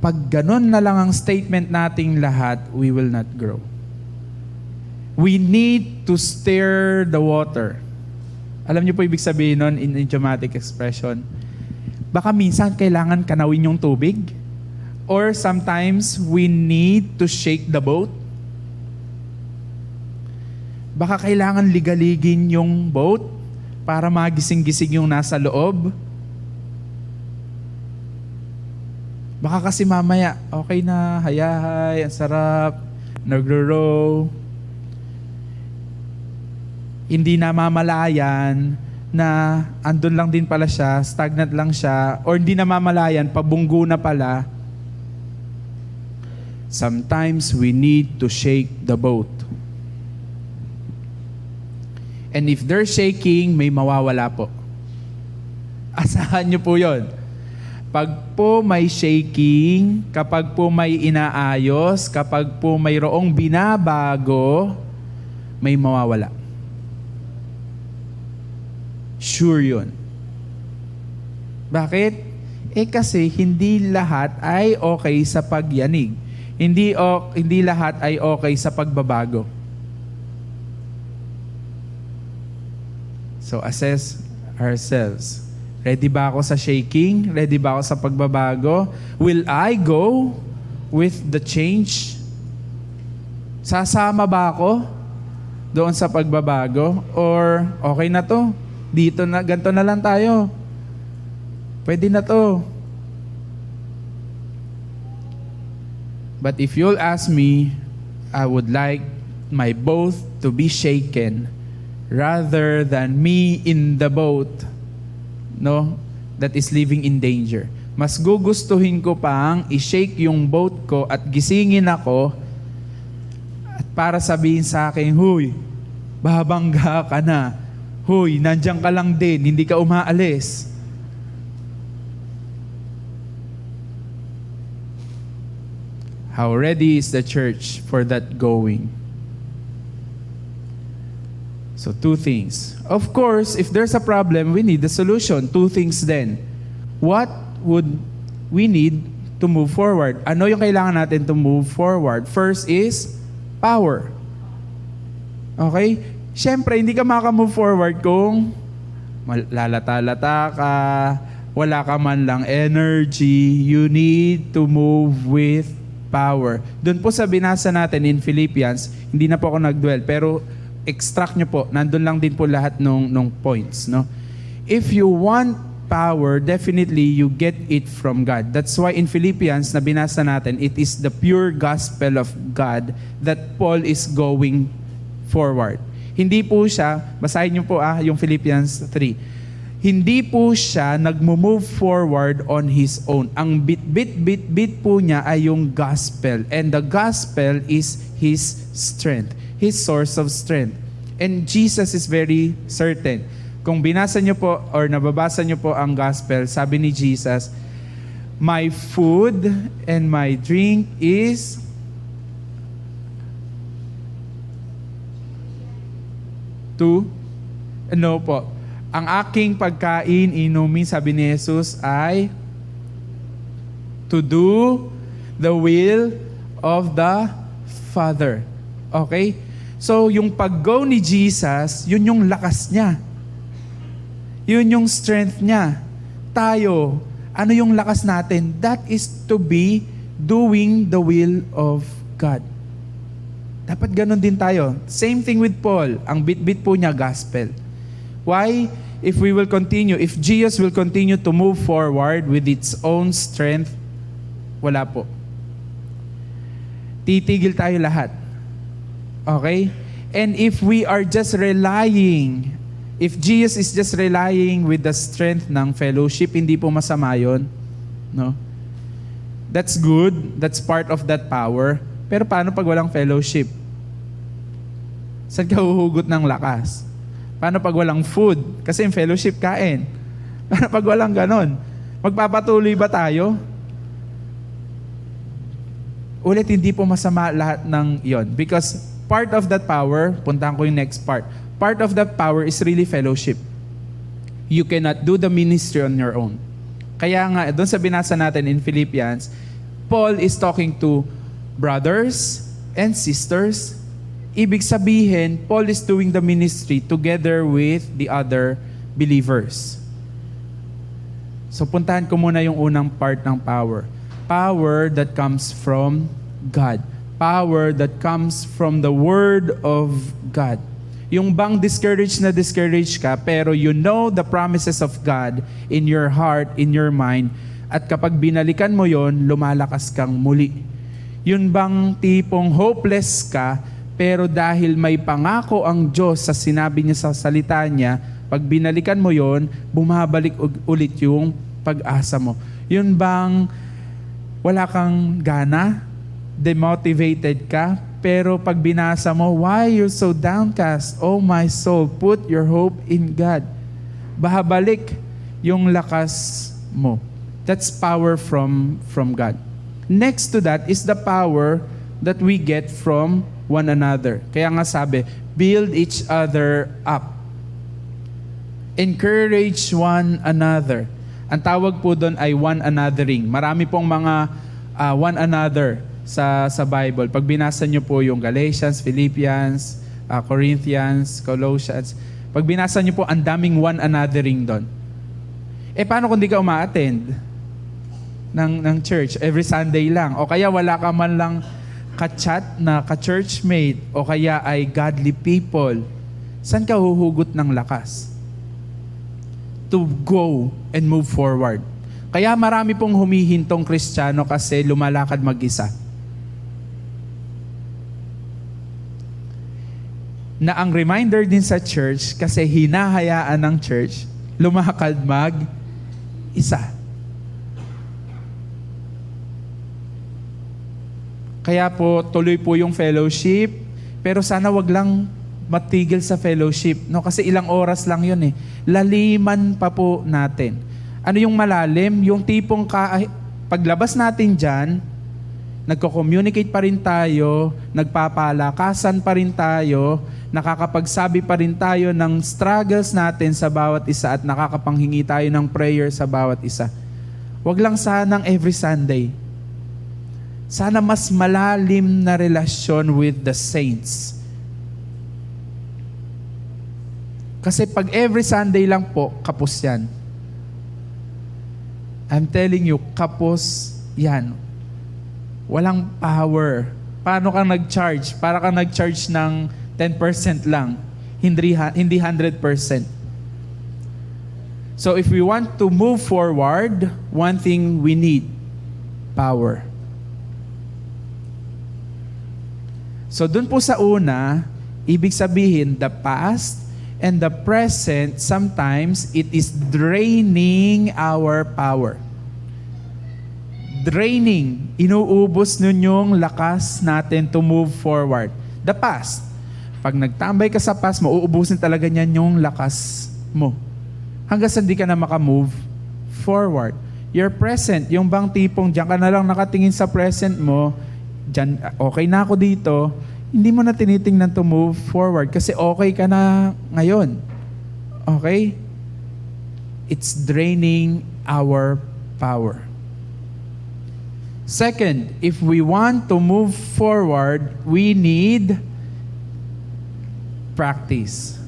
Pag ganun na lang ang statement nating lahat, we will not grow. We need to stir the water. Alam niyo po ibig sabihin nun in idiomatic expression? Baka minsan kailangan kanawin yung tubig. Or sometimes we need to shake the boat. Baka kailangan ligaligin yung boat para magising-gising yung nasa loob. Baka kasi mamaya, okay na, hayahay, ang sarap, nagro-row. Hindi namamalayan na andun lang din pala siya, stagnant lang siya, or hindi namamalayan, pabunggo na pala. Sometimes we need to shake the boat. And if they're shaking, may mawawala po. Asahan niyo po yon. Pag po may shaking, kapag po may inaayos, kapag po mayroong binabago, may mawawala. Sure yun. Bakit? Kasi hindi lahat ay okay sa pagyanig. Hindi lahat ay okay sa pagbabago. So assess ourselves. Ready ba ako sa shaking? Ready ba ako sa pagbabago? Will I go with the change? Sasama ba ako doon sa pagbabago? Or okay na to? Dito na, ganito na lang tayo. Pwede na to. But if you'll ask me, I would like my boat to be shaken rather than me in the boat, no, that is living in danger. Mas gugustuhin ko pang i-shake yung boat ko at gisingin ako at para sabihin sa akin, huy, babangga ka na. Huy, nandiyan ka lang din, hindi ka umaalis. How ready is the church for that going? So 2 things. Of course, if there's a problem, we need the solution. 2 things then. What would we need to move forward? Ano yung kailangan natin to move forward? First is power. Okay? Siyempre, hindi ka maka-move forward kung lalata-lata ka, wala ka man lang energy. You need to move with power. Doon po sa binasa natin in Philippians, hindi na po ako nag-dwell, pero extract nyo po, nandun lang din po lahat nung points. No? If you want power, definitely you get it from God. That's why in Philippians, na binasa natin, it is the pure gospel of God that Paul is going forward. Hindi po siya, basahin niyo po yung Philippians 3. Hindi po siya nag-move forward on his own. Ang bit po niya ay yung gospel. And the gospel is his strength, his source of strength. And Jesus is very certain. Kung binasa niyo po or nababasa niyo po ang gospel, sabi ni Jesus, my food and my drink is ang aking pagkain, inumin, sabi ni Jesus, ay to do the will of the Father. Okay? So, yung pag-go ni Jesus, yun yung lakas niya. Yun yung strength niya. Tayo, ano yung lakas natin? That is to be doing the will of God. Dapat ganun din tayo. Same thing with Paul. Ang bit po niya, gospel. Why? If we will continue, if Jesus will continue to move forward with its own strength, wala po. Titigil tayo lahat. Okay? And if we are just relying, if Jesus is just relying with the strength ng fellowship, hindi po masama yun. No? That's good. That's part of that power. Pero paano pag walang fellowship? Saan ka huhugot ng lakas? Paano pag walang food? Kasi yung fellowship kain. Paano pag walang ganon? Magpapatuloy ba tayo? Ulit, hindi po masama lahat ng yon. Because part of that power, puntahan ko yung next part. Part of that power is really fellowship. You cannot do the ministry on your own. Kaya nga, doon sa binasa natin in Philippians, Paul is talking to brothers and sisters. Ibig sabihin, Paul is doing the ministry together with the other believers. So puntahan ko muna yung unang part ng power. Power that comes from God. Power that comes from the Word of God. Yung bang discouraged ka, pero you know the promises of God in your heart, in your mind, at kapag binalikan mo yon, lumalakas kang muli. Yun bang tipong hopeless ka, pero dahil may pangako ang Diyos sa sinabi niya sa salita niya, pag binalikan mo yon, bumabalik ulit yung pag-asa mo. Yun bang wala kang gana, demotivated ka, pero pag binasa mo, why you're so downcast? Oh my soul, put your hope in God. Babalik yung lakas mo. That's power from God. Next to that is the power that we get from one another. Kaya nga sabi, build each other up. Encourage one another. Ang tawag po doon ay one anothering. Marami pong mga one another sa Bible. Pag binasa nyo po yung Galatians, Philippians, Corinthians, Colossians, pag binasa nyo po, ang daming one anothering doon. Paano kung di ka uma-attend ng church? Every Sunday lang. O kaya wala ka man lang ka-chat na ka-churchmate, o kaya ay godly people. Saan ka huhugot ng lakas? To go and move forward. Kaya marami pong humihintong Kristiyano kasi lumalakad mag-isa. Na ang reminder din sa church, kasi hinahayaan ng church, lumakad mag-isa. Kaya po, tuloy po yung fellowship, pero sana wag lang matigil sa fellowship, no? Kasi ilang oras lang yun eh. Laliman pa po natin. Ano yung malalim? Yung tipong paglabas natin dyan, nagko-communicate pa rin tayo, nagpapalakasan pa rin tayo, nakakapagsabi pa rin tayo ng struggles natin sa bawat isa at nakakapanghingi tayo ng prayer sa bawat isa. Wag lang sanang every Sunday. Sana mas malalim na relasyon with the saints. Kasi pag every Sunday lang po, kapos yan. I'm telling you, kapos yan. Walang power. Paano ka nag-charge? Para ka nag-charge ng 10% lang. Hindi 100%. So if we want to move forward, one thing we need, power. So dun po sa una, ibig sabihin, the past and the present, sometimes it is draining our power. Draining. Inuubos nun yung lakas natin to move forward. The past. Pag nagtambay ka sa past, mauubusin talaga niyan yung lakas mo. Hanggang sa hindi ka na makamove forward. Your present, yung bang tipong diyan ka na lang nakatingin sa present mo, diyan, okay na ako dito, hindi mo na tinitingnan to move forward kasi okay ka na ngayon. Okay? It's draining our power. Second, if we want to move forward, we need practice.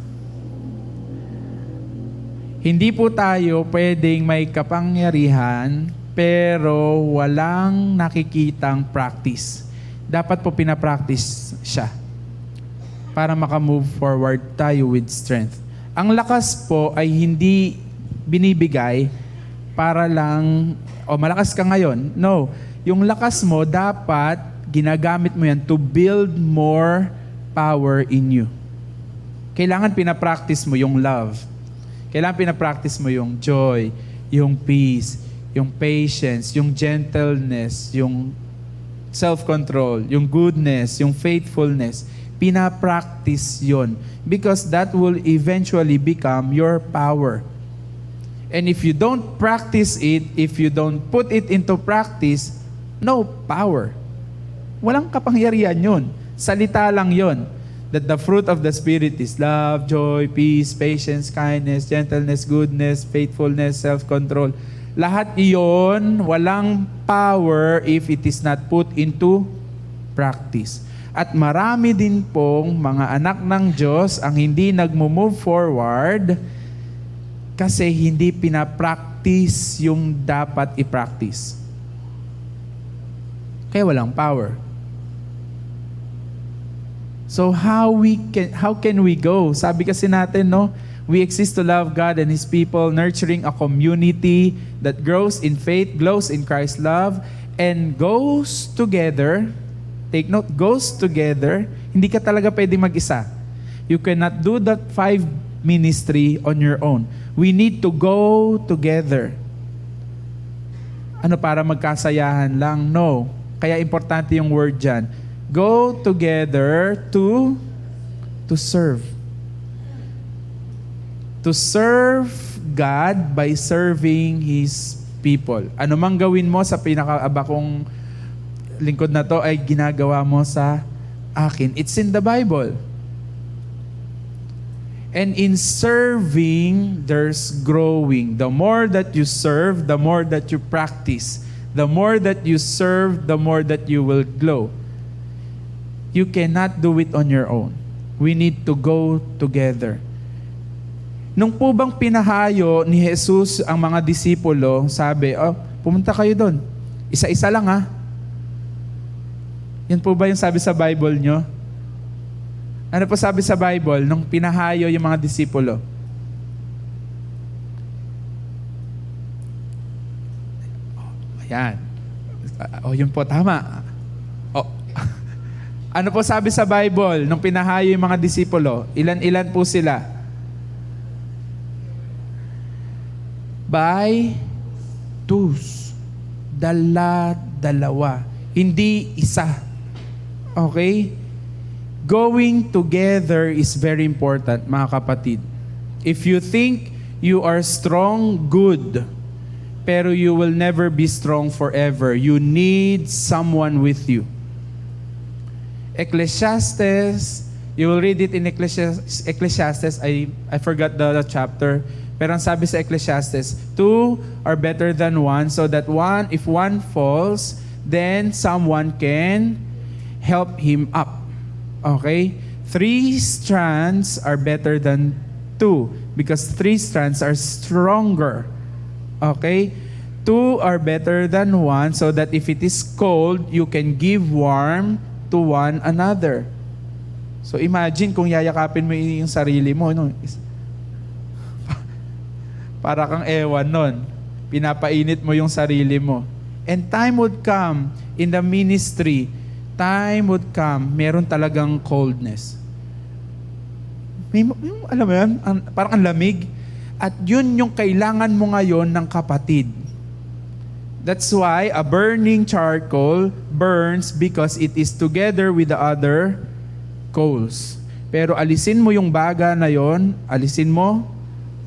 Hindi po tayo pwedeng may kapangyarihan pero walang nakikitang practice. Dapat po pinapractice siya para makamove forward tayo with strength. Ang lakas po ay hindi binibigay para lang, malakas ka ngayon. No, yung lakas mo dapat ginagamit mo yan to build more power in you. Kailangan pinapractice mo yung love. Kailangan pinapractice mo yung joy, yung peace, yung patience, yung gentleness, yung self-control, yung goodness, yung faithfulness. Pinapractice yon because that will eventually become your power. And if you don't practice it, if you don't put it into practice, no power. Walang kapangyarihan yun. Salita lang yon. That the fruit of the Spirit is love, joy, peace, patience, kindness, gentleness, goodness, faithfulness, self-control. Lahat iyon, walang power if it is not put into practice. At marami din pong mga anak ng Diyos ang hindi nagmo-move forward kasi hindi pinapractice yung dapat i-practice. Kaya walang power. So how can we go? Sabi kasi natin, no, we exist to love God and His people, nurturing a community that grows in faith, glows in Christ's love, and goes together. Take note, goes together. Hindi ka talaga pwede mag-isa. You cannot do that 5 ministry on your own. We need to go together. Ano, para magkasayahan lang? No. Kaya importante yung word dyan. Go together to serve. To serve God by serving His people. Ano mang gawin mo sa pinakaabakong lingkod na to ay ginagawa mo sa akin. It's in the Bible. And in serving, there's growing. The more that you serve, the more that you practice. The more that you serve, the more that you will glow. You cannot do it on your own. We need to go together. Nung po bang pinahayo ni Jesus ang mga disipulo, sabi, pumunta kayo doon. Isa-isa lang ha. Yan po ba yung sabi sa Bible nyo? Ano po sabi sa Bible nung pinahayo yung mga disipulo? Ayan. Yun po, tama. Ano po sabi sa Bible nung pinahayo yung mga disipulo? Ilan-ilan po sila? By twos. Dalawa. Hindi isa. Okay? Going together is very important, mga kapatid. If you think you are strong, good. Pero you will never be strong forever. You need someone with you. Ecclesiastes, you will read it in Ecclesiastes. I forgot the chapter. Pero ang sabi sa Ecclesiastes, 2 are better than 1, so that if one falls, then someone can help him up. Okay? 3 strands are better than 2 because 3 strands are stronger. Okay? 2 are better than 1 so that if it is cold, you can give warmth to one another. So imagine kung yayakapin mo yung sarili mo, no? Para kang ewan nun. Pinapainit mo yung sarili mo. And time would come in the ministry, meron talagang coldness. Alam mo yan? Parang ang lamig. At yun yung kailangan mo ngayon ng kapatid. That's why a burning charcoal burns because it is together with the other coals. Pero alisin mo yung baga na yon,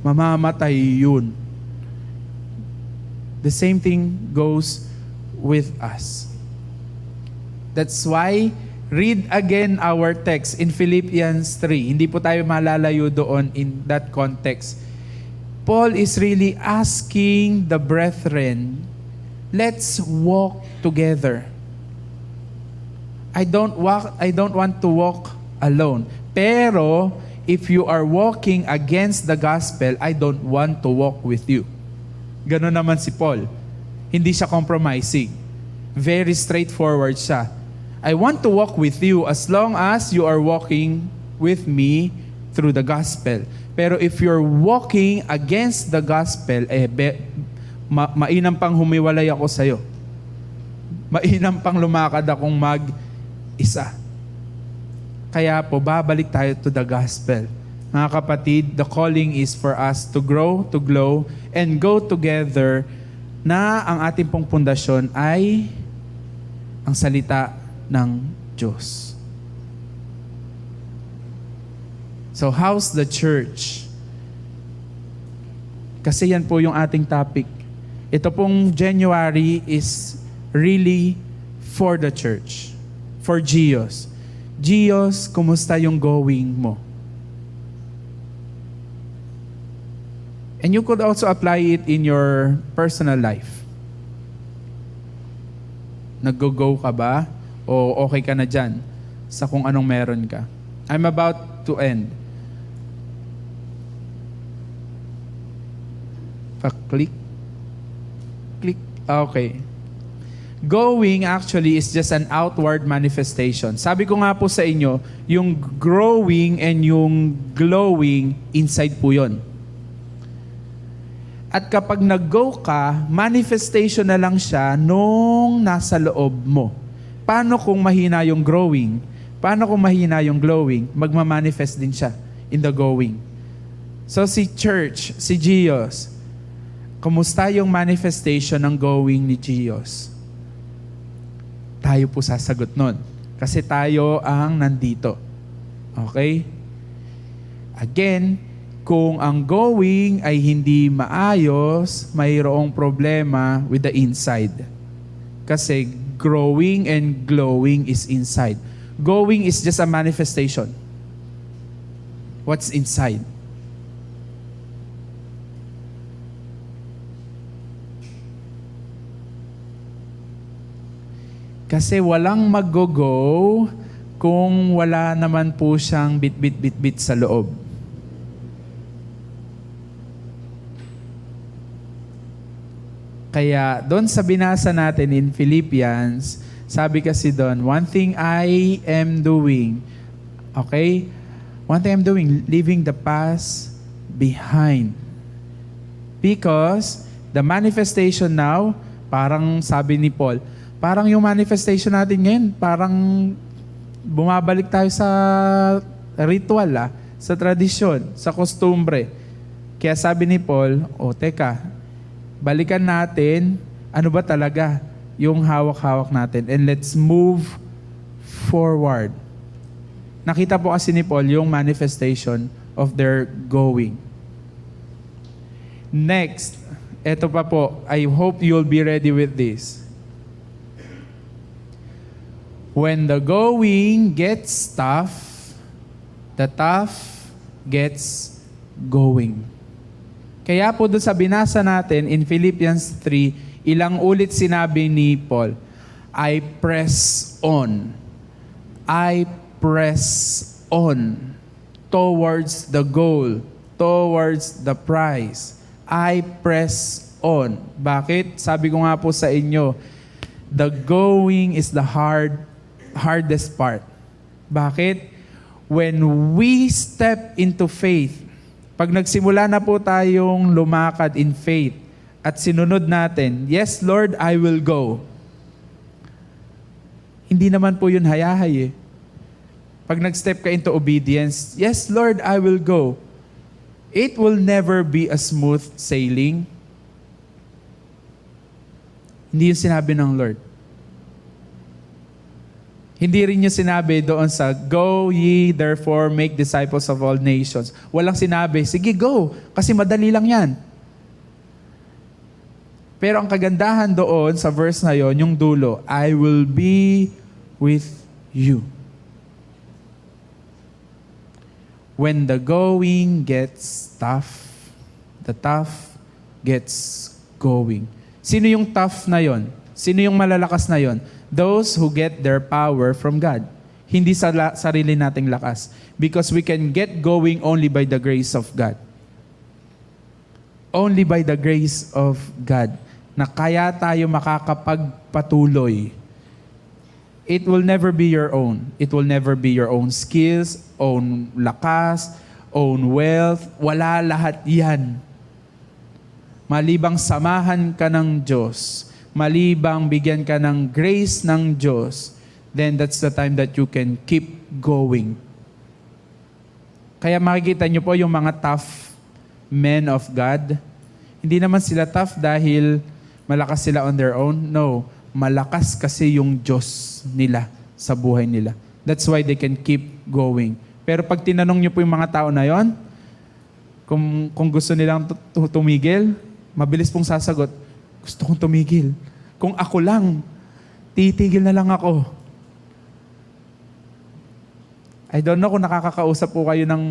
mamamatay yun. The same thing goes with us. That's why, read again our text in Philippians 3. Hindi po tayo malalayo doon in that context. Paul is really asking the brethren, let's walk together. I don't want to walk alone. Pero, if you are walking against the gospel, I don't want to walk with you. Ganon naman si Paul. Hindi siya compromising. Very straightforward siya. I want to walk with you as long as you are walking with me through the gospel. Pero if you're walking against the gospel, mainam pang humiwalay ako sa'yo. Mainam pang lumakad akong mag-isa. Kaya po, babalik tayo to the gospel. Mga kapatid, the calling is for us to grow, to glow, and go together na ang ating pong pundasyon ay ang salita ng Diyos. So, how's the church? Kasi yan po yung ating topic. Ito pong January is really for the church, for GIOS. Gios, kumusta yung going mo? And you could also apply it in your personal life. Nag-go ka ba? O okay ka na dyan sa kung anong meron ka? I'm about to end. Pa-click. Click. Okay. Going actually is just an outward manifestation. Sabi ko nga po sa inyo, yung growing and yung glowing, inside po yun. At kapag nag-go ka, manifestation na lang siya nung nasa loob mo. Paano kung mahina yung growing? Paano kung mahina yung glowing? Magmamanifest din siya in the going. So si church, si Gios, kumusta yung manifestation ng going ni Gios? Tayo po sasagot nun. Kasi tayo ang nandito. Okay? Again, kung ang going ay hindi maayos, mayroong problema with the inside. Kasi growing and glowing is inside. Going is just a manifestation. What's inside? Kasi walang mag-go kung wala naman po siyang bit-bit-bit-bit sa loob. Kaya doon sa binasa natin in Philippians, sabi kasi doon, one thing I am doing, okay? One thing I'm doing, leaving the past behind. Because the manifestation now, parang sabi ni Paul, parang yung manifestation natin ngayon, parang bumabalik tayo sa ritual, sa tradisyon, sa kostumbre. Kaya sabi ni Paul, teka, balikan natin, ano ba talaga yung hawak-hawak natin, and let's move forward. Nakita po kasi ni Paul yung manifestation of their going. Next, eto pa po, I hope you'll be ready with this. When the going gets tough, the tough gets going. Kaya po doon sa binasa natin in Philippians 3, ilang ulit sinabi ni Paul, I press on. I press on towards the goal, towards the prize. I press on. Bakit? Sabi ko nga po sa inyo, the going is the hardest part. Bakit? When we step into faith, pag nagsimula na po tayong lumakad in faith at sinunod natin, yes Lord, I will go. Hindi naman po yun hayahay eh. Pag nag-step ka into obedience, yes Lord, I will go. It will never be a smooth sailing. Hindi yung sinabi ng Lord. Hindi rin niya sinabi doon sa, go ye therefore make disciples of all nations. Walang sinabi, sige go, kasi madali lang yan. Pero ang kagandahan doon sa verse na yon, yung dulo, I will be with you. When the going gets tough, the tough gets going. Sino yung tough na yon? Sino yung malalakas na yon? Those who get their power from God. Hindi sa sarili nating lakas. Because we can get going only by the grace of God. Only by the grace of God. Na kaya tayo makakapagpatuloy. It will never be your own. It will never be your own skills, own lakas, own wealth. Wala lahat yan. Malibang samahan ka ng Diyos, malibang bigyan ka ng grace ng Diyos, then that's the time that you can keep going. Kaya makikita nyo po yung mga tough men of God. Hindi naman sila tough dahil malakas sila on their own. No, malakas kasi yung Diyos nila sa buhay nila. That's why they can keep going. Pero pag tinanong nyo po yung mga tao na yon, kung gusto nilang tumigil, mabilis pong sasagot, gusto kong tumigil. Kung ako lang, titigil na lang ako. I don't know kung nakakakausap po kayo ng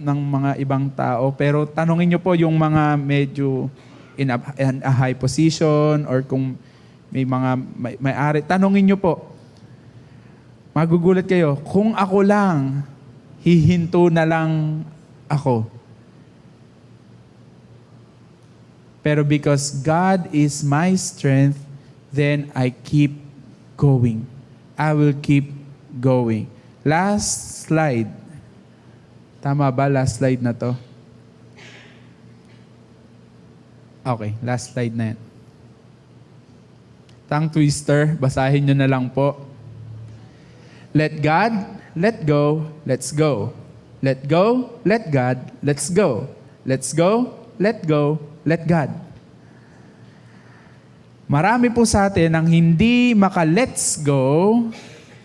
mga ibang tao, pero tanungin nyo po yung mga medyo in a high position or kung may mga may-ari, tanungin nyo po. Magugulat kayo, kung ako lang, hihinto na lang ako. Pero because God is my strength, then I keep going. I will keep going. Last slide. Tama ba? Last slide na to? Okay, last slide na yan. Tongue twister, basahin nyo na lang po. Let God, let go, let's go. Let go, let God, let's go. Let's go, let go, let God. Marami po sa atin ang hindi maka-let's go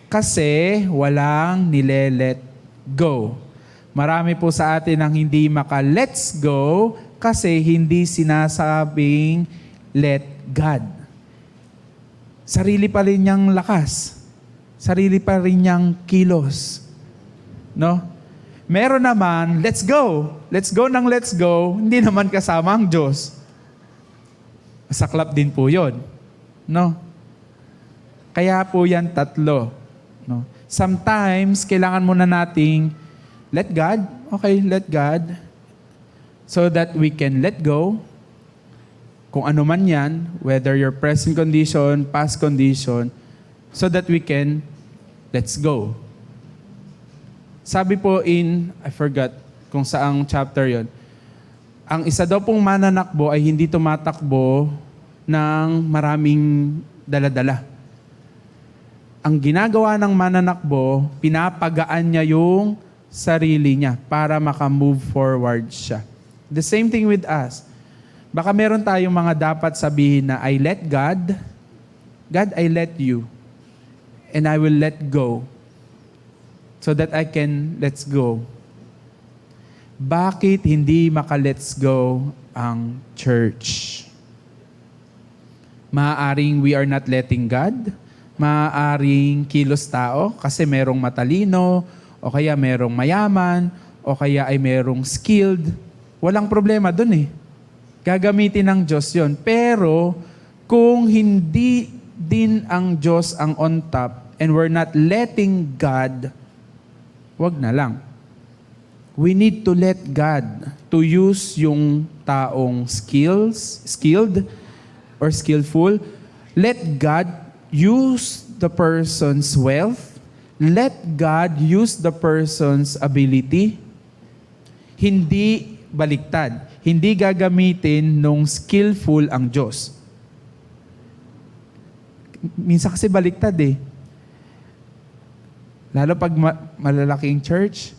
kasi walang nile-let go. Marami po sa atin ang hindi maka-let's go kasi hindi sinasabing let God. Sarili pa rin niyang lakas. Sarili pa rin niyang kilos. No? Meron naman, let's go. Let's go ng let's go. Hindi naman kasama ang Diyos. Masaklap din po yun. No? Kaya po yan tatlo. No? Sometimes, kailangan muna nating let God. Okay, let God. So that we can let go. Kung ano man yan, whether your present condition, past condition, so that we can let's go. Sabi po I forgot kung saang chapter yon. Ang isa daw pong mananakbo ay hindi tumatakbo ng maraming daladala. Ang ginagawa ng mananakbo, pinapagaan niya yung sarili niya para makamove forward siya. The same thing with us. Baka meron tayong mga dapat sabihin na, I let God, God, I let you, and I will let go so that I can let's go. Bakit hindi maka-let's go ang church? Maaaring we are not letting God, maaaring kilos tao kasi merong matalino, o kaya merong mayaman, o kaya ay merong skilled. Walang problema dun eh. Gagamitin ng Diyos yon. Pero kung hindi din ang Diyos ang on top and we're not letting God, wag na lang. We need to let God to use yung taong skilled or skillful. Let God use the person's wealth. Let God use the person's ability. Hindi baliktad. Hindi gagamitin nung skillful ang Diyos. Minsan kasi baliktad eh. Lalo pag malalaking church,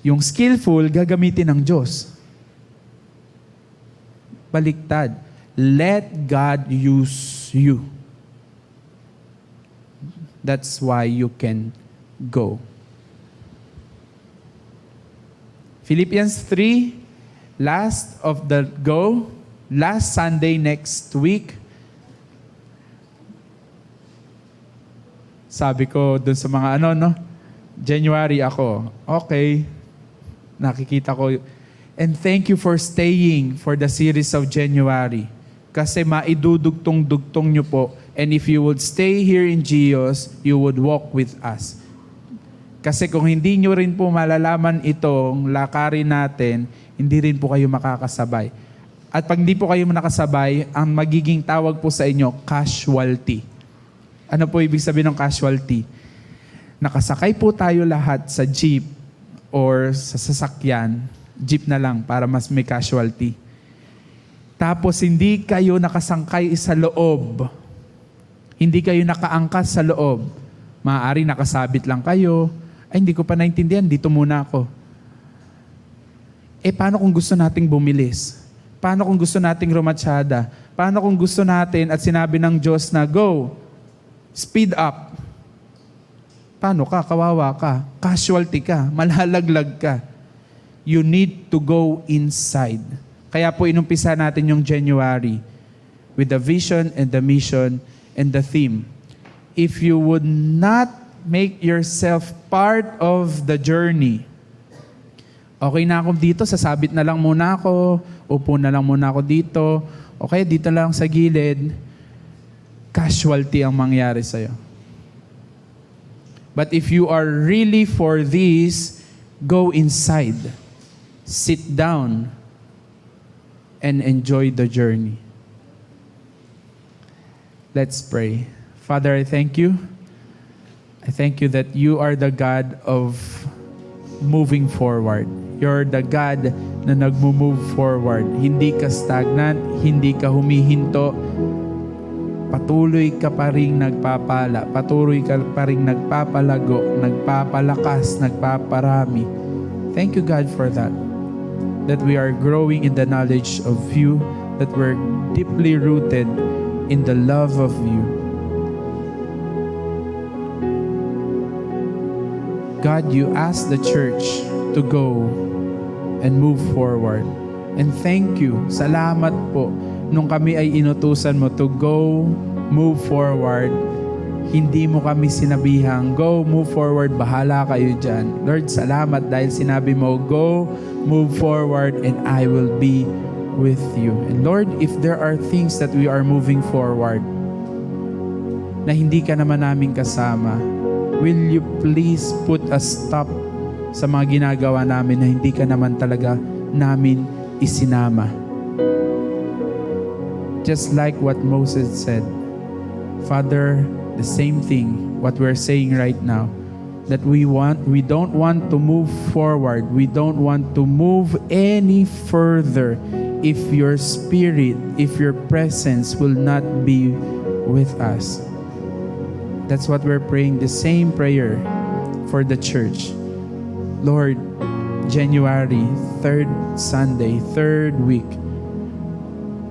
yung skillful, gagamitin ng Diyos. Baliktad. Let God use you. That's why you can go. Philippians 3, last of the go, last Sunday next week. Sabi ko dun sa mga January ako. Okay. Nakikita ko. And thank you for staying for the series of January. Kasi maidudugtong-dugtong nyo po. And if you would stay here in Gios, you would walk with us. Kasi kung hindi nyo rin po malalaman itong lakarin natin, hindi rin po kayo makakasabay. At pag hindi po kayo nakasabay, ang magiging tawag po sa inyo, casualty. Ano po ibig sabihin ng casualty? Nakasakay po tayo lahat sa jeep or sa sasakyan, jeep na lang para mas may casualty. Tapos hindi kayo nakasangkay sa loob. Hindi kayo nakaangkas sa loob. Maaari nakasabit lang kayo. Ay, hindi ko pa naintindihan, dito muna ako. Paano kung gusto nating bumilis? Paano kung gusto nating rumatsyada? Paano kung gusto natin at sinabi ng Diyos na, go, speed up. Paano ka? Kawawa ka. Casualty ka. Malalaglag ka. You need to go inside. Kaya po inumpisa natin yung January with the vision and the mission and the theme. If you would not make yourself part of the journey. Okay na ako dito, sasabit na lang muna ako, upo na lang muna ako dito, okay, dito lang sa gilid, casualty ang mangyari sa'yo. But if you are really for this, go inside, sit down, and enjoy the journey. Let's pray. Father, I thank you. I thank you that you are the God of moving forward. You're the God na nagmo-move forward. Hindi ka stagnant, hindi ka humihinto. Patuloy ka pa rin nagpapala. Patuloy ka pa rin nagpapalago, nagpapalakas, nagpaparami. Thank you, God, for that. That we are growing in the knowledge of you, that we're deeply rooted in the love of you. God, you ask the church to go and move forward. And thank you. Salamat po. Nung kami ay inutusan mo to go, move forward, hindi mo kami sinabihang, go, move forward, bahala kayo dyan. Lord, salamat dahil sinabi mo, go, move forward, and I will be with you. And Lord, if there are things that we are moving forward na hindi ka naman namin kasama, will you please put a stop sa mga ginagawa namin na hindi ka naman talaga namin isinama? Just like what Moses said, Father, the same thing, what we're saying right now, that we don't want to move forward, we don't want to move any further if your spirit, if your presence will not be with us. That's what we're praying, the same prayer for the church. Lord, January, 3rd Sunday, 3rd week,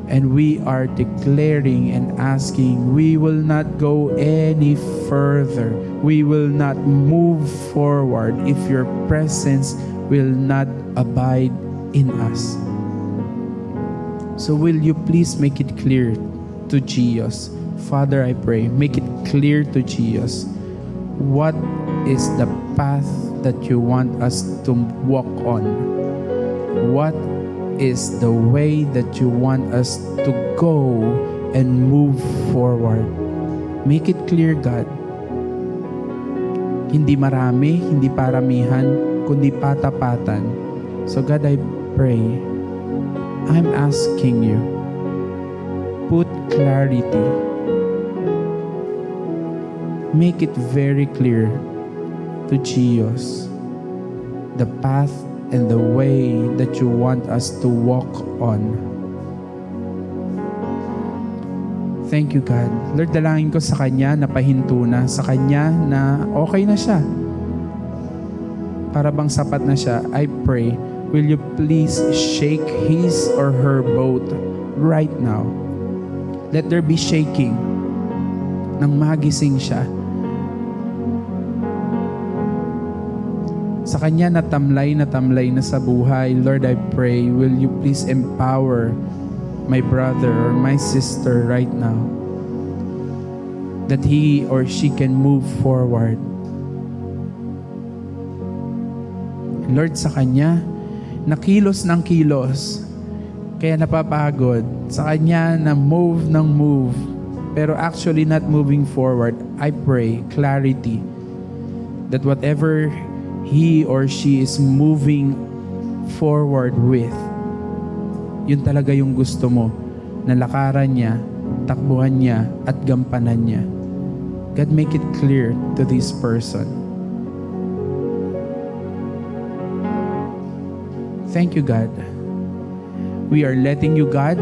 and we are declaring and asking, we will not go any further. We will not move forward if your presence will not abide in us. So will you please make it clear to Gios? Father, I pray, make it clear to Gios what is the path that you want us to walk on. What is the way that you want us to go and move forward. Make it clear, God. Hindi marami, hindi paramihan, kundi patapatan. So God, I pray, I'm asking you, put clarity. Make it very clear to Gios the path and the way that you want us to walk on. Thank you, God. Lord, dalangin ko sa Kanya na pahinto na, sa Kanya na okay na siya. Para bang sapat na siya, I pray, will you please shake his or her boat right now? Let there be shaking nang magising siya. Sa Kanya natamlay na sa buhay, Lord, I pray, will you please empower my brother or my sister right now that he or she can move forward. Lord, sa Kanya, nakilos ng kilos, kaya napapagod. Sa Kanya na move ng move, pero actually not moving forward. I pray clarity that whatever he or she is moving forward with, yun talaga yung gusto mo, na lakaran niya, takbuhan niya, at gampanan niya. God, make it clear to this person. Thank you, God. We are letting you, God,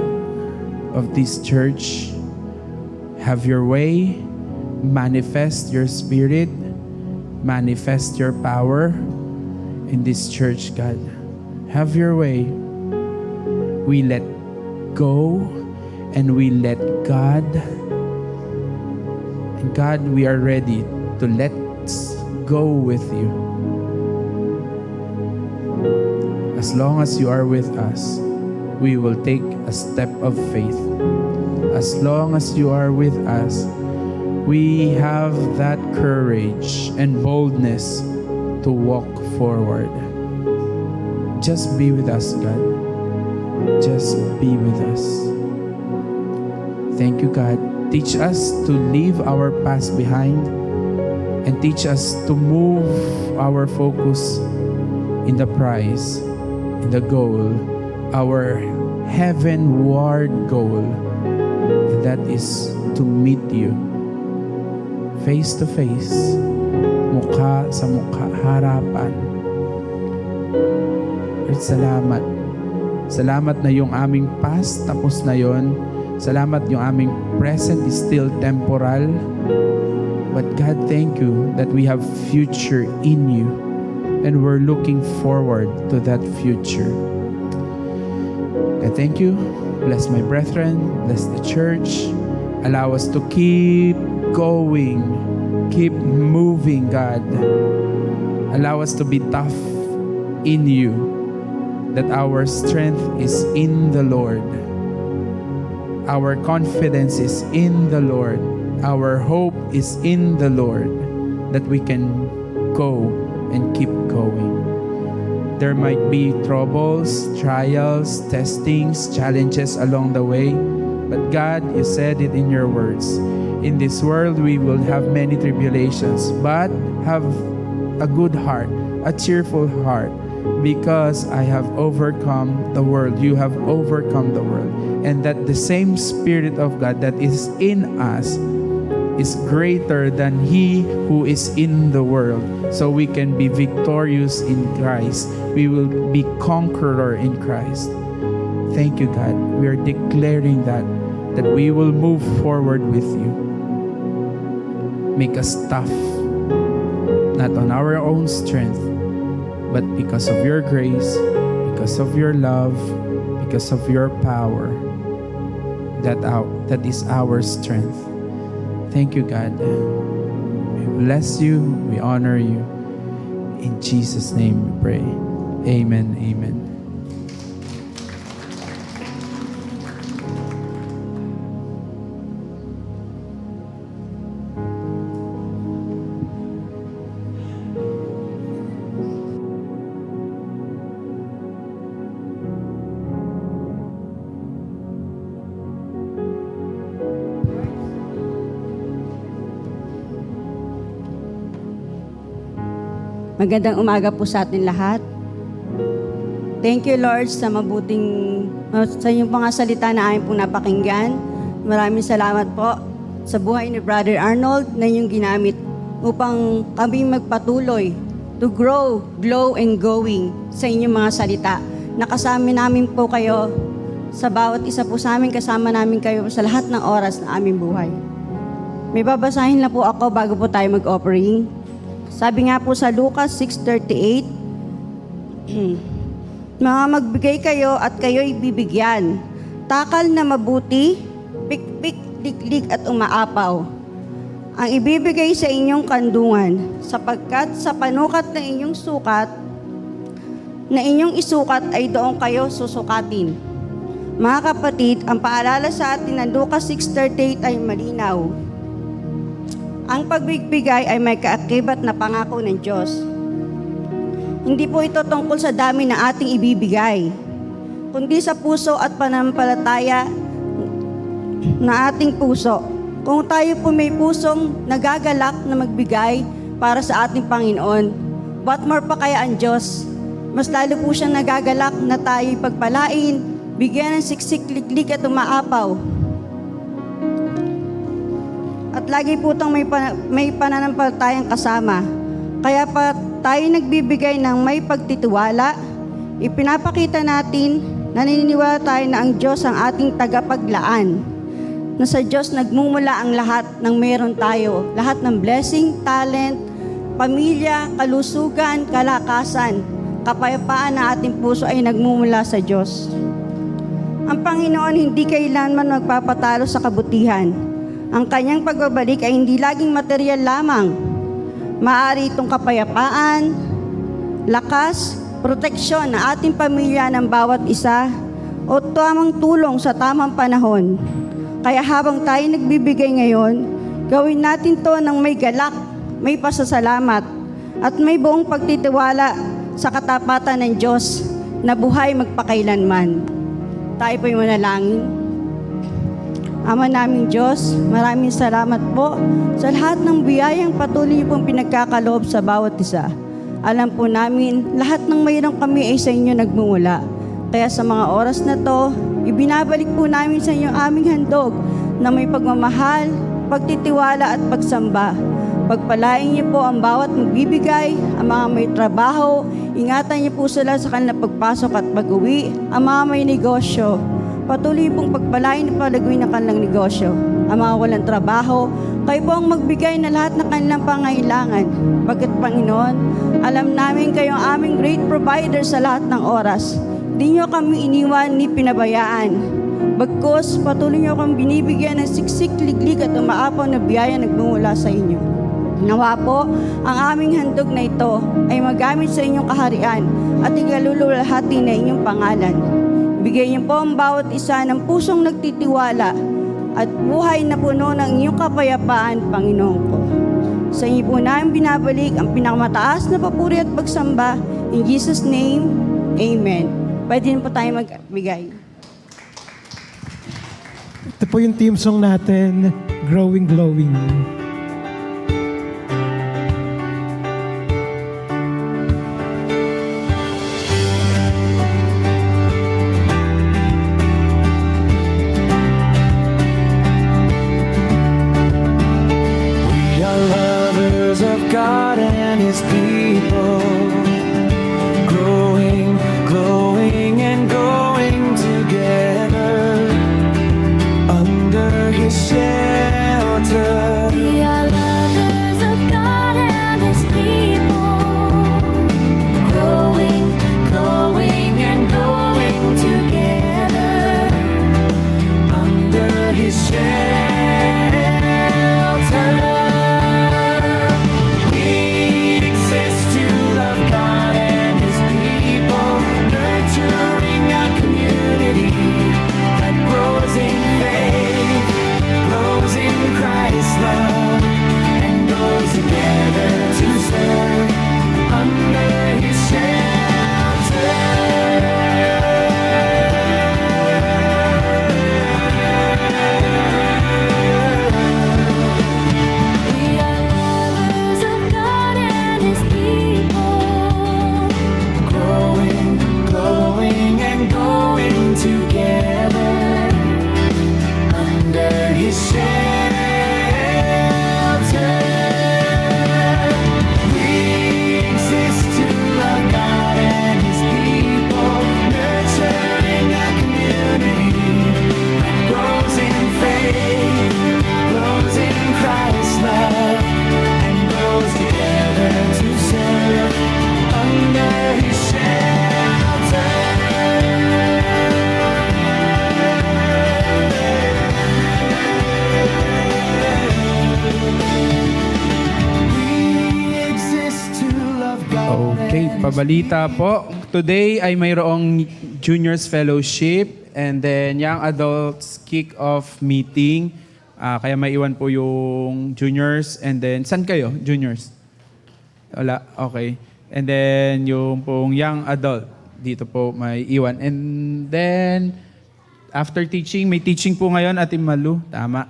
of this church, have your way, manifest your spirit, manifest your power in this church, God. Have your way. We let go and we let God. And God, we are ready to let's go with you. As long as you are with us, we will take a step of faith. As long as you are with us, we have that courage and boldness to walk forward. Just be with us, God. Just be with us. Thank you, God. Teach us to leave our past behind and teach us to move our focus in the prize, in the goal, our heavenward goal. And that is to meet you face to face, mukha sa mukha, harapan. Lord, salamat. Salamat na yung aming past, tapos na yon. Salamat yung aming present is still temporal. But God, thank you that we have future in you. And we're looking forward to that future. God, thank you. Bless my brethren. Bless the church. Allow us to keep going. Keep moving, God. Allow us to be tough in you. That our strength is in the Lord. Our confidence is in the Lord. Our hope is in the Lord. That we can go and keep going. There might be troubles, trials, testings, challenges along the way. But God, you said it in your words. In this world, we will have many tribulations. But have a good heart, a cheerful heart. Because I have overcome the world. You have overcome the world. And that the same Spirit of God that is in us is greater than He who is in the world. So we can be victorious in Christ. We will be conqueror in Christ. Thank you, God. We are declaring that we will move forward with you. Make us tough, not on our own strength, but because of your grace, because of your love, because of your power, that is our strength. Thank you, God. We bless you, we honor you. In Jesus' name we pray. Amen, amen. Magandang umaga po sa atin lahat. Thank you, Lord, sa sa inyong mga salita na ayon pong napakinggan. Maraming salamat po sa buhay ni Brother Arnold na inyong ginamit upang kami magpatuloy to grow, glow, and going sa inyong mga salita. Nakasama namin po kayo sa bawat isa po sa amin, kasama namin kayo sa lahat ng oras na aming buhay. May babasahin na po ako bago po tayo mag-offering. Sabi nga po sa Lucas 6:38, mga magbigay kayo at kayo'y bibigyan. Takal na mabuti, pikpik, liklik at umaapaw. Ang ibibigay sa inyong kandungan, sapagkat sa panukat na inyong isukat ay doon kayo susukatin. Mga kapatid, ang paalala sa atin ng Lucas 6:38 ay malinaw. Ang pagbibigay ay may kaakibat na pangako ng Diyos. Hindi po ito tungkol sa dami na ating ibibigay, kundi sa puso at pananampalataya na ating puso. Kung tayo po may pusong nagagalak na magbigay para sa ating Panginoon, what more pa kaya ang Diyos? Mas lalo po siyang nagagalak na tayo'y pagpalain, bigyan ng siksik, liklik at umaapaw. At lagi po itong may pananampalatayang kasama. Kaya pa tayo nagbibigay ng may pagtitiwala, ipinapakita natin na naniniwala tayo na ang Diyos ang ating tagapaglaan. Na sa Diyos nagmumula ang lahat ng meron tayo. Lahat ng blessing, talent, pamilya, kalusugan, kalakasan, kapayapaan na ating puso ay nagmumula sa Diyos. Ang Panginoon hindi kailanman magpapatalo sa kabutihan. Ang kanyang pagbabalik ay hindi laging material lamang. Maaari itong kapayapaan, lakas, proteksyon na ating pamilya ng bawat isa o tamang tulong sa tamang panahon. Kaya habang tayo nagbibigay ngayon, gawin natin to ng may galak, may pasasalamat, at may buong pagtitiwala sa katapatan ng Diyos na buhay magpakailanman. Tayo po'y manalangin. Ama naming Diyos, maraming salamat po sa lahat ng biyayang patuloy niyo pong pinagkakaloob sa bawat isa. Alam po namin, lahat ng mayroon kami ay sa inyo nagmumula. Kaya sa mga oras na to, ibinabalik po namin sa inyo aming handog na may pagmamahal, pagtitiwala at pagsamba. Pagpalain niyo po ang bawat magbibigay, ang mga may trabaho, ingatan niyo po sila sa kanilang pagpasok at pag-uwi, ang mga may negosyo. Patuloy pong pagpalain at palaguin ng kanilang negosyo. Ang mga walang trabaho, kayo po ang magbigay na lahat ng kanilang pangailangan. Bakit Panginoon, alam namin kayo ang aming great provider sa lahat ng oras. Di niyo kami iniwan ni pinabayaan. Bagkus, patuloy niyo kami binibigyan ng siksik, liglig at umaapaw na biyaya nagmumula sa inyo. Nawa po, ang aming handog na ito ay magamit sa inyong kaharian at ikalululahati na inyong pangalan. Bigay niyo po ang bawat isa ng pusong nagtitiwala at buhay na puno ng inyong kapayapaan, Panginoon ko. Sa inyo po namin binabalik ang pinakamataas na papuri at pagsamba. In Jesus' name, Amen. Pwede din po tayo magbigay. Ito po yung team song natin, Growing Glowing. We are lovers of God and His people, growing, glowing, and going together under His shelter. We are lovers of God and His people, growing, growing, and going together Under His shelter. We exist to love God and His people, nurturing a community that grows in faith, grows in Christ's love, and goes together to serve under His We are lovers of God and His people, growing, glowing, and going together under His shelter. We exist to love God and His people, nurturing a community that grows in faith, grows in Christ's love, and grows together to serve under His Okay, pabalita po. Today ay mayroong Juniors Fellowship and then Young Adults Kick-Off Meeting. Kaya may iwan po yung Juniors and then, saan kayo, Juniors? Wala, okay. And then yung pong Young Adult, dito po may iwan. And then, after teaching, may teaching po ngayon, Ate Malu, tama.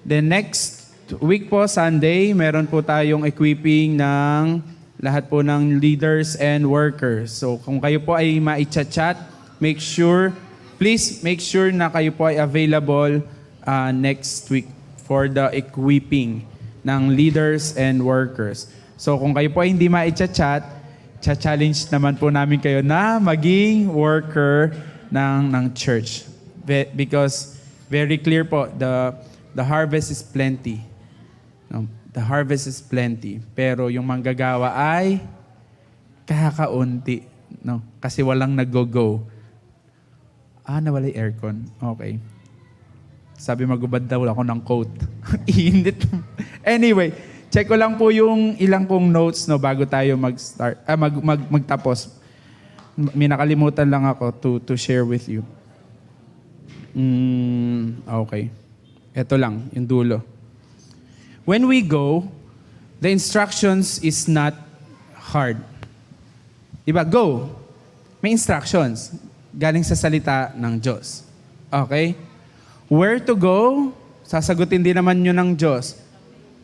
Then next week po, Sunday, meron po tayong equipping ng lahat po ng leaders and workers. So kung kayo po ay ma-chat, please make sure na kayo po ay available next week for the equipping ng leaders and workers. So kung kayo po ay hindi ma-chat, challenge naman po namin kayo na maging worker ng church. Because very clear po, the harvest is plenty. No? The harvest is plenty. Pero yung manggagawa ay kakaunti. No? Kasi walang nag-go. Nawala yung aircon. Okay. Sabi magubad daw ako ng coat. Init. Anyway, check ko lang po yung ilang kong notes no, bago tayo mag-start. Magtapos. May nakalimutan lang ako to share with you. Okay. Ito lang, yung dulo. When we go, the instructions is not hard. Diba? Go. May instructions. Galing sa salita ng Diyos. Okay? Where to go? Sasagutin din naman yun ng Diyos.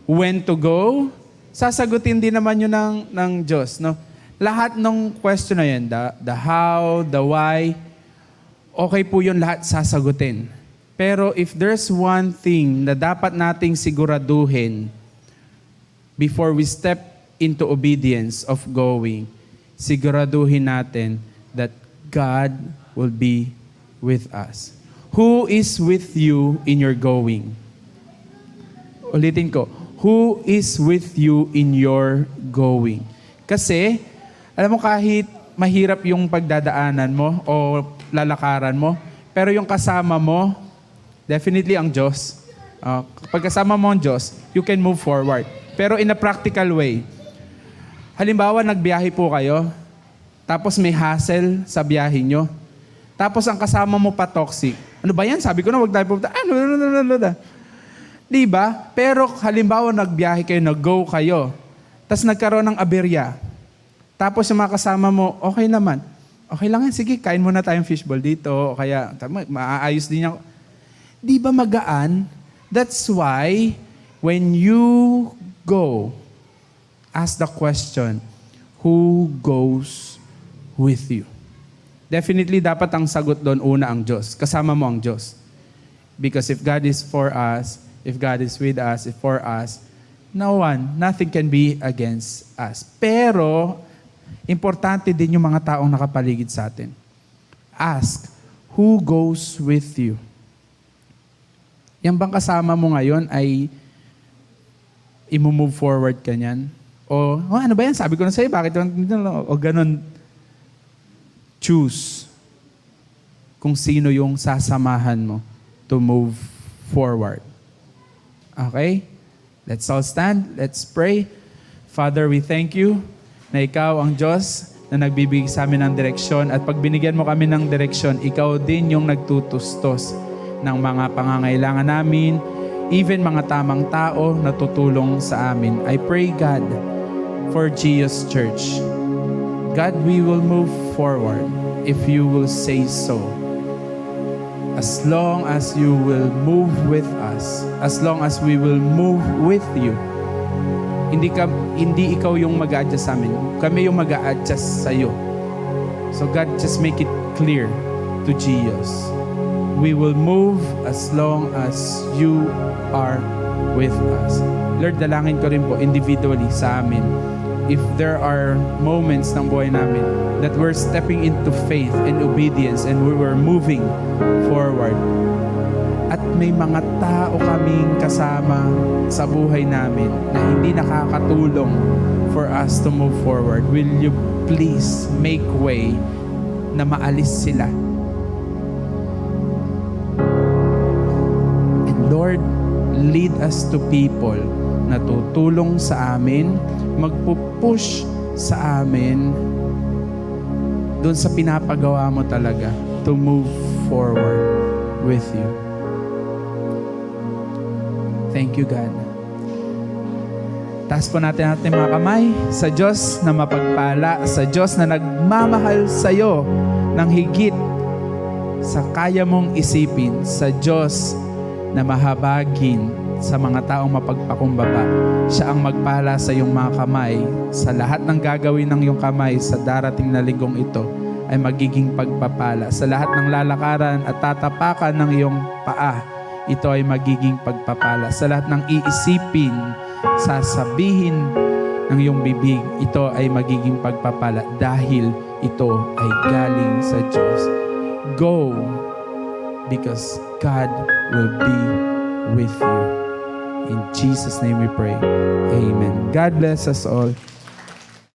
When to go? Sasagutin din naman yun ng Diyos. No? Lahat ng question na yun, the how, the why, okay po yun lahat sasagutin. Pero if there's one thing na dapat nating siguraduhin before we step into obedience of going, siguraduhin natin that God will be with us. Who is with you in your going? Ulitin ko, who is with you in your going? Kasi, alam mo kahit mahirap yung pagdadaanan mo o lalakaran mo, pero yung kasama mo, definitely ang Diyos. Kapag kasama mo ang Diyos, you can move forward. Pero in a practical way, halimbawa nagbiyahe po kayo, tapos may hassle sa biyahe nyo, tapos ang kasama mo pa toxic. Ano ba yan? Sabi ko na wag tayo pupunta. Diba? Pero halimbawa nagbiyahe kayo, nag-go kayo, tapos nagkaroon ng aberya. Tapos yung mga kasama mo, okay naman. Okay lang yan, sige, kain muna tayong fishball dito, o kaya maaayos din ako. Di ba magaan? That's why, when you go, ask the question, who goes with you? Definitely, dapat ang sagot doon, una ang Diyos. Kasama mo ang Diyos. Because if God is for us, if God is with us, if for us, nothing can be against us. Pero, importante din yung mga taong nakapaligid sa atin. Ask, who goes with you? Yang bang kasama mo ngayon ay i-move forward ka niyan? O, ano ba yan? Sabi ko na sa'yo, bakit? O ganun. Choose kung sino yung sasamahan mo to move forward. Okay? Let's all stand. Let's pray. Father, we thank you na ikaw ang Diyos na nagbibigay sa amin ng direksyon at pag binigyan mo kami ng direksyon, ikaw din yung nagtutustos ng mga pangangailangan namin, even mga tamang tao na tutulong sa amin. I pray, God, for GS Church. God, we will move forward if you will say so. As long as you will move with us, as long as we will move with you, hindi ikaw yung mag-a-adjust sa amin. Kami yung mag-a-adjust sa iyo. So God, just make it clear to GS. We will move as long as you are with us. Lord, dalangin ko rin po individually sa amin. If there are moments ng buhay namin that we're stepping into faith and obedience and we were moving forward, at may mga tao kaming kasama sa buhay namin na hindi nakakatulong for us to move forward, will you please make way na maalis sila? And Lord, lead us to people na tutulong sa amin, magpupush sa amin doon sa pinapagawa mo talaga to move forward with you. Thank you, God. Taas po natin mga kamay sa Diyos na mapagpala, sa Diyos na nagmamahal sa iyo ng higit sa kaya mong isipin, sa Diyos na mahabagin sa mga taong mapagpakumbaba. Siya ang magpala sa iyong mga kamay. Sa lahat ng gagawin ng iyong kamay sa darating na linggong ito ay magiging pagpapala. Sa lahat ng lalakaran at tatapakan ng iyong paa, ito ay magiging pagpapala. Sa lahat ng iisipin, sasabihin ng iyong bibig, ito ay magiging pagpapala dahil ito ay galing sa Diyos. Go, because God will be with you. In Jesus' name we pray. Amen. God bless us all.